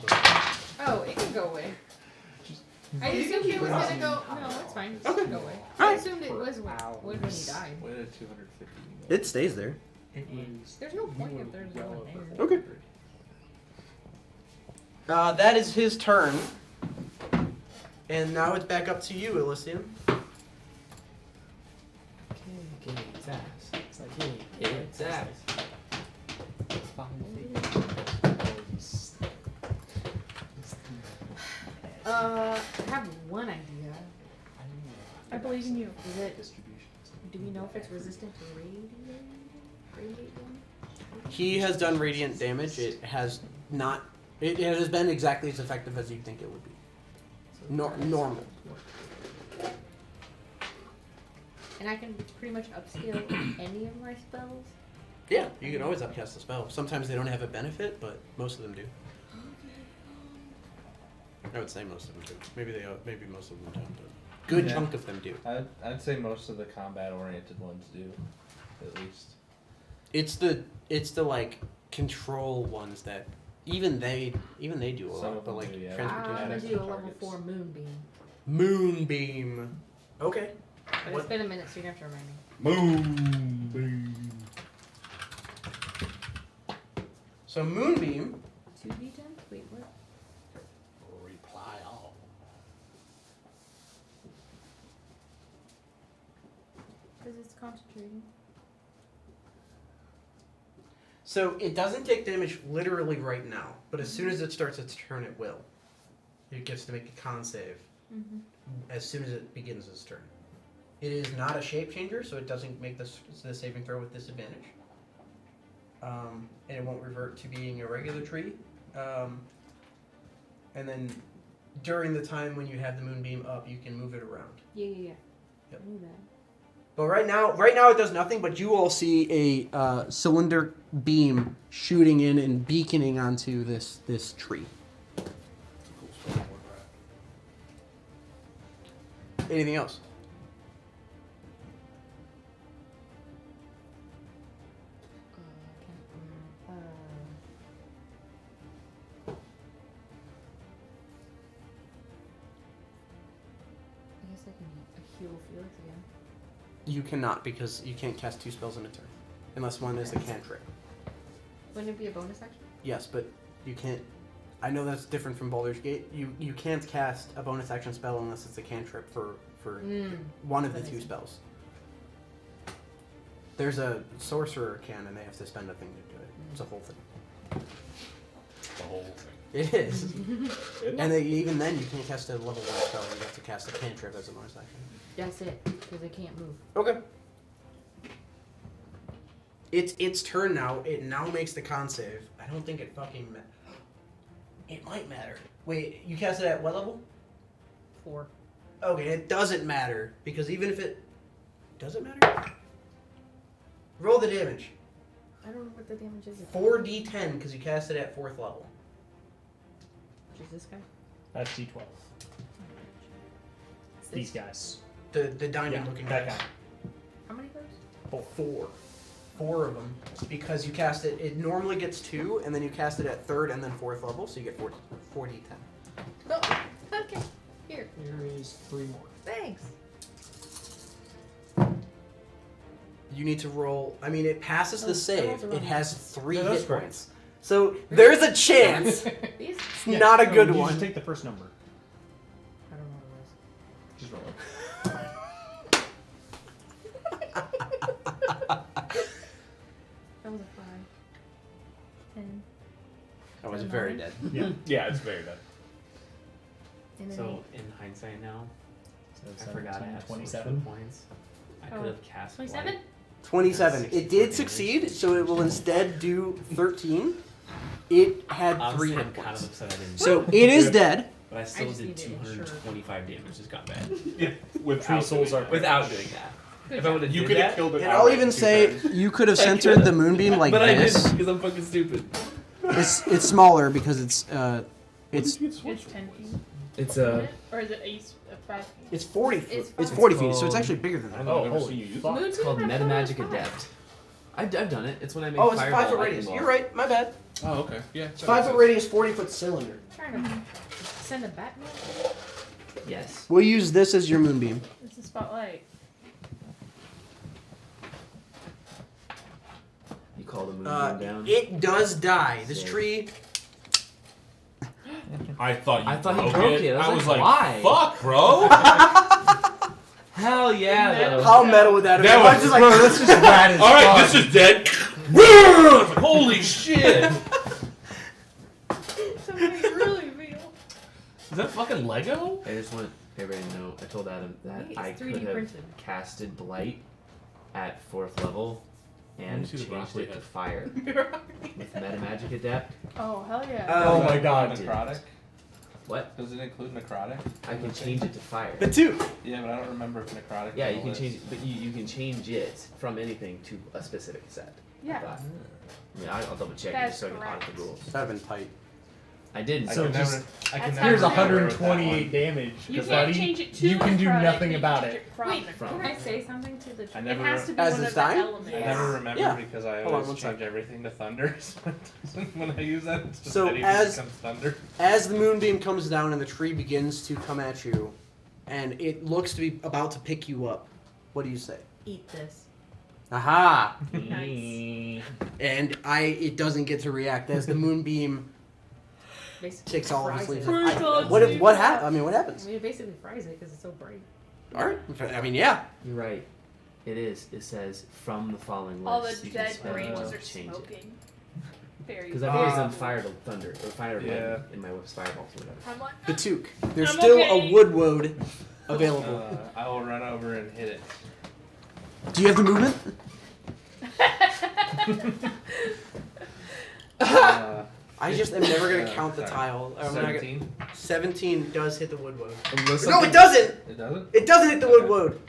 Oh, it can go away. I assumed it was gonna go. No, it's fine. It's Okay. gonna go away. I Alright. assumed it was when he died. What did 250? It stays there. It was. There's no point if there's no one there. Okay. That is his turn. And now it's back up to you, Elysium. Kick its ass. It's like, hey, kick its ass. I have one idea. I believe in you. Is it? Do we know if it's resistant to radiant damage? He has done radiant damage. It has not. It has been exactly as effective as you'd think it would be. Normal. And I can pretty much upscale any of my spells. Yeah, you can always upcast a spell. Sometimes they don't have a benefit, but most of them do. I would say most of them do. Maybe most of them don't. But good Yeah. chunk of them do. I'd say most of the combat-oriented ones do, at least. It's the like control ones that even they do a Some lot. of But them like do, yeah. I'm transportation. gonna some do a level targets. 4 moonbeam. Moonbeam. Okay. But What? it's been a minute, so you have to remind me. So Moonbeam. 2d10? Wait, what? Reply all. Because it's concentrating. So it doesn't take damage literally right now, but as soon as it starts its turn, it will. It gets to make a con save Mm-hmm. as soon as it begins its turn. It is not a shape changer, so it doesn't make the saving throw with disadvantage. And it won't revert to being a regular tree. And then during the time when you have the moonbeam up, you can move it around. Yeah. Yep. I knew that. But right now it does nothing. But you all see a cylinder beam shooting in and beaconing onto this tree. Anything else? I guess I can heal Felix again. You cannot because you can't cast 2 spells in a turn, unless one is a cantrip. Wouldn't it be a bonus action? Yes, but you can't. I know that's different from Baldur's Gate. You can't cast a bonus action spell unless it's a cantrip for one of the That 2 makes spells. There's a sorcerer can, and they have to spend a thing to do it. It's a whole thing. The whole thing. It is. And even then, you can't cast a level 1 spell. You have to cast a cantrip as a bonus action. That's it, because I can't move. Okay. It's turn now. It now makes the con save. I don't think it fucking It might matter. Wait, you cast it at what level? 4. Okay, it doesn't matter. Because even if it... Does it matter? Roll the damage. I don't know what the damage is. 4d10 because you cast it at 4th level. Which is this guy? That's D12. These guys. The diamond Yeah, looking that guy. guy. How many of those? 4. 4 of them. Because you cast it, it normally gets 2, and then you cast it at 3rd and then 4th level, so you get 4d10. Oh, okay. Here. Here is 3 more. Thanks. You need to roll. I mean, it passes the save. It has 3 No, that's hit great. points. So there's a chance. These? It's not a good you one. Just take the first number. I don't know what Just roll it. That was a 5. 10. That was very dead. Yeah. Yeah, it's very dead. And then So in hindsight now, So I forgot I 17, had 27. points. I Oh. could have cast 27? Blight. 27. It 64 did damage. succeed, so it will instead do 13. It had 3 Honestly, hit I'm kind points. of upset I didn't. So it is dead. But I still just did need to ensure. 225 damage. Just got bad. With 3 souls are Without doing that. Good If I would have You did could have that, killed it. And I'll even say you could have centered the moonbeam like but I this. didn't because I'm fucking stupid. It's smaller because it's 10 It's 10 feet. It's Isn't it? Or is it 5 feet? It's 40 feet. It's It's fine. 40 feet, so called- it's actually bigger than I that. don't know. I've never holy seen you use fuck. it. It's called Moonbeam, I Metamagic thought it was Adept. I've done it. It's when I make Oh, it's a fireball 5 foot lightning radius. bolt. You're right. My bad. Oh, okay. Yeah. It's 5 foot radius, 40 foot cylinder. Trying to send a Batman? Yes. We'll use this as your moonbeam. It's a spotlight. You call the moonbeam down. It does die. This Save. tree. I thought I thought he broke it. I was like, why? why? Fuck, bro. Hell yeah. Metal. How metal would that have That been? I was just like, This is rad as All right, fuck. this is dead. I was like, holy shit. Something really real. Is that fucking Lego? I just want everybody to know. I told Adam that Wait, I it's could 3D have printed. casted Blight at 4th level and see the changed broccoli it to head. fire with Metamagic Adept. Oh, hell yeah. Oh my god. Necrotic? What? Does it include necrotic? I can change it to fire. the two. Yeah, but I don't remember if necrotic. Yeah, was you on can the change, list. but you can change it from anything to a specific set. I yeah. thought. I mean, I'll double check it That's just so I can audit correct. the rules. That'd have been tight. I didn't. I So can just- never. I can That's never Here's how- remember with that 128 damage. You Because, can't buddy, change it to you can do necrotic, nothing you about change it. From Wait, necrotic. From. can I say something to the I It never. has to be As one it's of the dying? elements. I Yes. never remember Yeah. because I Hold on, always one change sec. everything to thunder. So when I use that, it's just So anything as- becomes thunder. As the moonbeam comes down and the tree begins to come at you, and it looks to be about to pick you up, what do you say? Eat this. Aha! Nice. And it doesn't get to react as the moonbeam Basically takes all of its fries leaves. it. Fries all What its what leaves. happened? I mean, what I happens? mean, it basically fries it because it's so bright. All right. I mean, yeah. You're right. It is. It says from the following list. All the you can dead spend branches one are to change it. smoking. Very Because I've always Ah. done fire to thunder or fire to Yeah. lightning in my whip's fireballs or whatever. I'm like, The toque. There's I'm still okay. a wood woad available. I will run over and hit it. Do you have the movement? Uh, I just am never gonna count the sorry. tile. I'm not gonna, 17. 17 does hit the wood woad. Unless No, something- it doesn't. It doesn't. It doesn't hit the wood woad.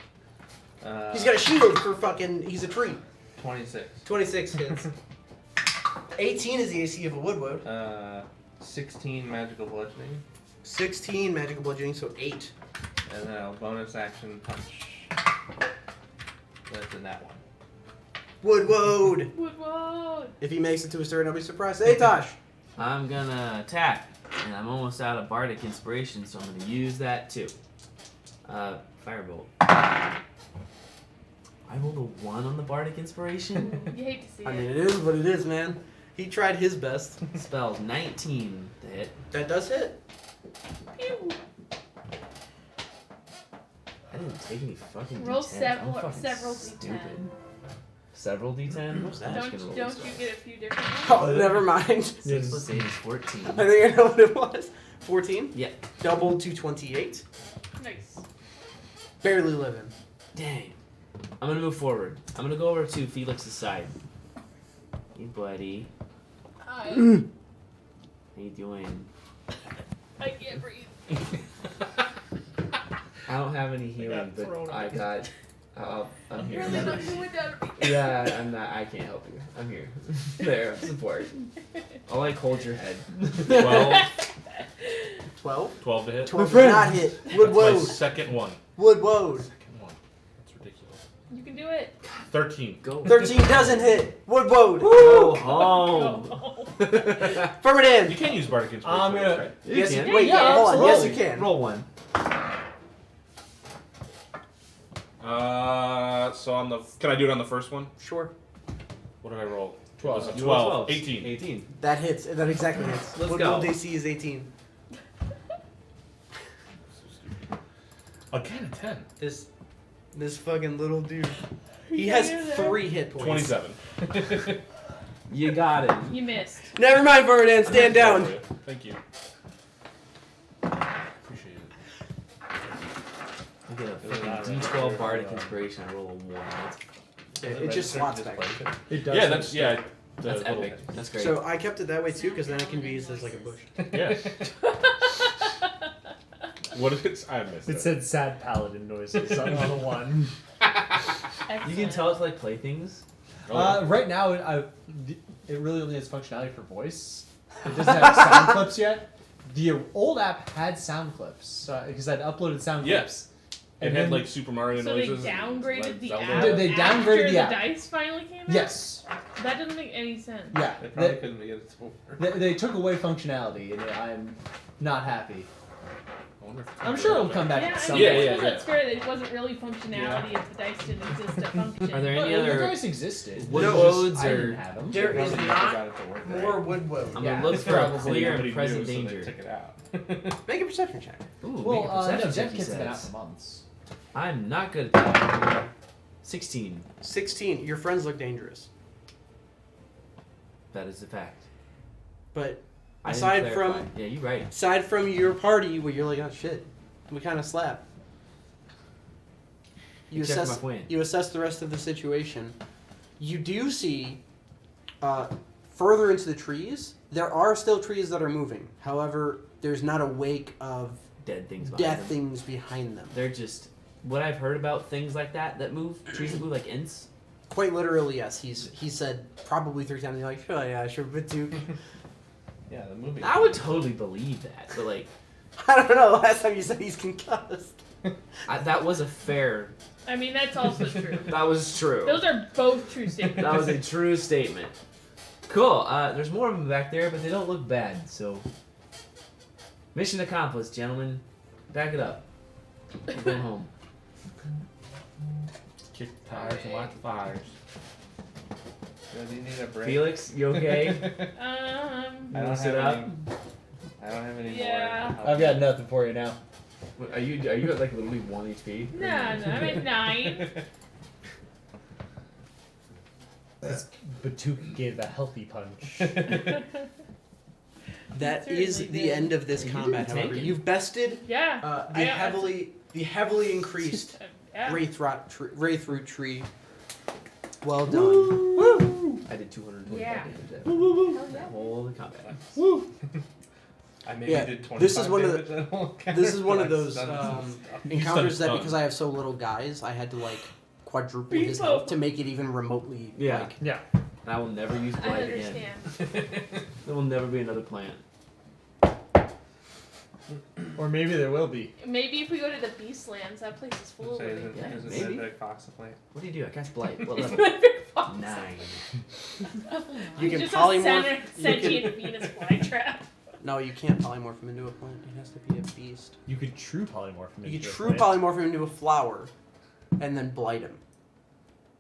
He's got a Uh, shield for fucking. He's a tree. 26. 26 hits. 18 is the AC of a wood woad. 16 magical bludgeoning, 16 magical bludgeoning, so 8. and then I'll bonus action punch. That's in that one. Wood woad. Woodward. If he makes it to his turn, I'll be surprised. Hey, Tosh. I'm gonna attack, and I'm almost out of bardic inspiration, so I'm gonna use that too. Firebolt. I rolled a 1 on the bardic inspiration. You hate to see I mean, it. it is what it is, man. He tried his best. Spells 19 to hit. That does hit. Pew. I didn't take any fucking Roll D10s. several- I'm fucking several stupid. D10. several d10. What's that? I'm just gonna roll Don't this you one. get a few different ones? Oh, never mind. 6 plus 8 is 14. I think I know what it was. 14? Yeah. Doubled to 28. Nice. Barely living. Dang. I'm gonna move forward. I'm gonna go over to Felix's side. Hey, buddy. Hi. How you doing? I can't breathe. I don't have any healing, got thrown but I up. got. I'm here. Really not doing down to me. Yeah, I'm not. I can't help you. I'm here. There, support. I'll like hold your head. 12, 12? 12 to hit. 12 does not hit. Wood That's my Woad. second one. Wood Woad. Second one. That's ridiculous. You can do it. 13. Go. 13 doesn't hit. Wood Woad. Go home. Go. You Affirmative. can't use Bardic Inspiration. I'm gonna- right? You Yes, can. wait, Yeah, hold on. Yes, you absolutely. can. Roll one. So on the. Can I do it on the first one? Sure. What did I roll? 12. Was it You roll 12. 12. 18. 18. That hits. That exactly hits. Let's Wood go. Woad AC is 18. Again, a 10. This fucking little dude. He Yeah, has you're there. 3 hit points. 27. You got it. You missed. Never mind, Ferdinand. Stand down. Thank you. Appreciate it. I get a fucking D12 Bardic Inspiration. I roll a 1. It just slots back. It does. Yeah, that's yeah. the That's little- epic. That's great. So I kept it that way too, because then it can be used as like a bush. Yeah. What is it? I missed It it. said sad paladin noises on the one. You can tell it's like playthings. Right now, it really only has functionality for voice. It doesn't have sound clips yet. The old app had sound clips because I'd uploaded sound Yeah. clips. It And had then- like Super Mario So they noises. and, downgraded like, the Zelda. app They downgraded after the app. dice finally came out? Yes. That doesn't make any sense. Yeah. They probably couldn't get it to work. They took away functionality, and I'm not happy. I wonder if it's I'm sure it'll come back Yeah, at I some mean, Yeah, point. yeah, that's fair. It wasn't really functionality if the dice didn't exist to function. Are there But any the other dice existed. wood No, woads I didn't or? have them. There is Probably not never got it to work right. more Wood Woad. I'm Yeah, gonna look for a probably. clear Nobody and present knew, so they danger. took it out. Make a perception check. Ooh, Well, make a no, perception Dev check, he Kit's been out says. for months. I'm not good at that. 16. 16. Your friends look dangerous, That is a fact. but I didn't aside clarify. from Yeah, you're right. aside from your party, where you're like, oh shit, we kind of slap. You Except for assess. my friend. You assess the rest of the situation. You do see, further into the trees, there are still trees that are moving. However, there's not a wake of Dead things behind death them. things behind them. They're just what I've heard about things like that move, trees that move like ints. Quite literally, yes. He said probably 3 times. He's like, oh yeah, sure, but dude. Yeah, the movie. I would totally believe that, but like I don't know. Last time you said he's concussed. that was a fair. I mean, that's also true. That was true. Those are both true statements. That was a true statement. Cool. There's more of them back there, but they don't look bad. So, mission accomplished, gentlemen. Back it up. We're going home. Kick the tires and light the fires. Do you need a break? Felix, you okay? I You don't wanna sit have up? any. I don't have any Yeah. more. I've got nothing for you now. Are you at like literally 1 HP? No, I'm at 9. Batuka gave a healthy punch. That Certainly is the did. end of this You combat. didn't take However, it. you've bested Yeah. the heavily increased Yeah. Wraithroot tree. Well done. I did 225 Yeah. damage that, Hell yeah. that whole combat. I maybe Yeah, did 25 this is one of the- damage, I don't care, This is one but of I those stunned some stuff. encounters that stunned. because I have so little guys, I had to like quadruple his Beef health up. to make it even remotely. Yeah. Like, Yeah. I will never use I blight again. understand. There will never be another plant. Or maybe there will be. Maybe if we go to the Beastlands, that place is full of Say, living Yeah, is it maybe. a big fox plant? What do you do? I cast blight. What It's level? my big fox. 9. You can Just polymorph- a you sentient Venus flytrap. no, you can't polymorph him into a plant. It has to be a beast. You could true polymorph him You into could a true plant. polymorph him into a flower, and then blight him.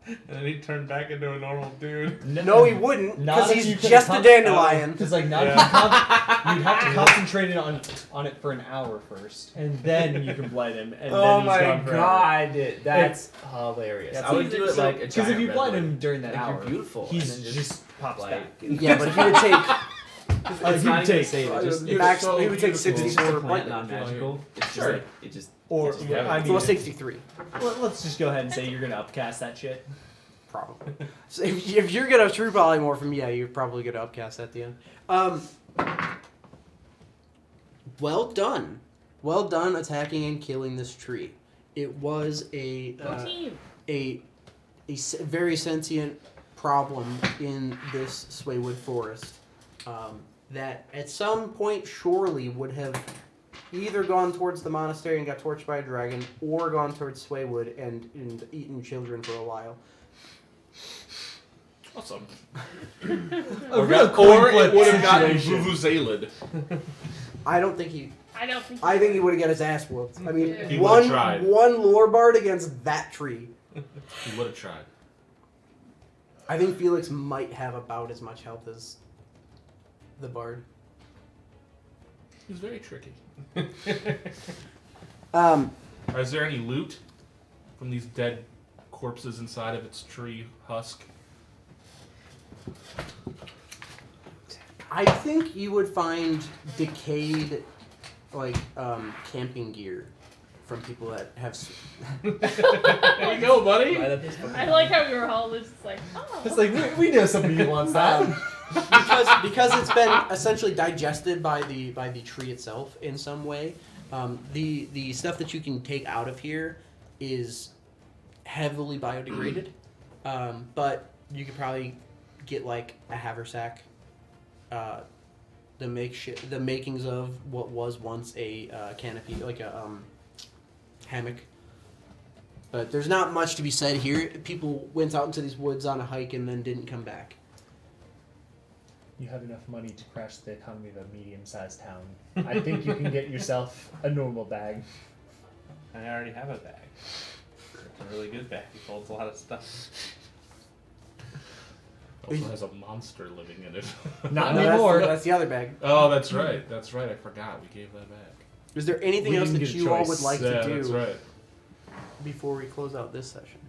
And then he turned back into a normal dude. No, he wouldn't, Not because if he's you could just a con- dandelion. It's like not Yeah. you'd have to concentrate it on it for an hour first, and then you can blight him, and Oh then he's my gone forever. god, that's hilarious. That's I would easy. do it So- like a Because giant if you blight redwood. him during that Like, you're hour, beautiful, he's and then just pops like, back. Yeah, but he would take It's he not would even take- save it. Just, It's max. so he would take beautiful. it's 64 just a blight plant, damage. not magical. It's just Sure. like, it just. Or it just yeah. I So mean, what's 63? let's just go ahead and say you're gonna upcast that shit. Probably. So if you're gonna true polymorph him, yeah, you're probably gonna upcast at the end. Well done. Well done attacking and killing this tree. It was a Go team. very sentient problem in this Swaywood forest that at some point surely would have either gone towards the monastery and got torched by a dragon, or gone towards Swaywood and eaten children for a while. Awesome. A real Or coin it flip would have gotten situation. vuvuzela'd. I don't think he. I don't think. I think he would have got his ass whooped. I mean, He would've tried. one lore bard against that tree. He would have tried. I think Felix might have about as much health as the bard. He's very tricky. Is there any loot from these dead corpses inside of its tree husk? I think you would find decayed, like, camping gear from people that have. There you go, buddy. Right up his I like how we were all just like, oh. It's like we know somebody who wants that. because it's been essentially digested by the tree itself in some way. The stuff that you can take out of here is heavily biodegraded, but you could probably get like a haversack, the makings of what was once a canopy, like a hammock. But there's not much to be said here. People went out into these woods on a hike and then didn't come back. You have enough money to crash the economy of a medium-sized town. I think you can get yourself a normal bag. I already have a bag. It's a really good bag. It holds a lot of stuff. Also has a monster living in it. Not No, anymore. That's the other bag. Oh, that's right. That's right. I forgot. We gave that back. Is there anything We else didn't that get a you all choice. would like Yeah, to do that's right. before we close out this session?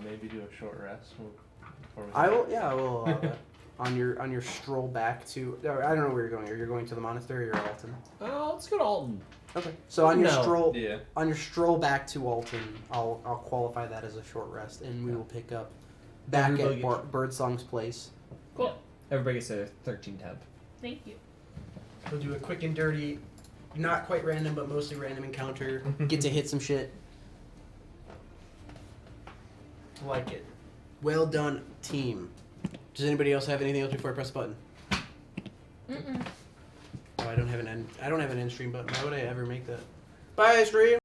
Maybe do a short rest before we. I will. Yeah, I will allow that. On your stroll back to, I don't know where you're going. Are you going to the monastery or Alton? Oh, let's go to Alton. Okay. So on your No. stroll back to Alton, I'll qualify that as a short rest, and we will pick up back Everybody at Birdsong's place. Cool. Everybody gets a 13 tab. Thank you. We'll do a quick and dirty, not quite random, but mostly random encounter. Get to hit some shit. Like it. Well done, team. Does anybody else have anything else before I press the button? Mm-mm. Oh, I don't have an end stream button. Why would I ever make that? Bye, stream.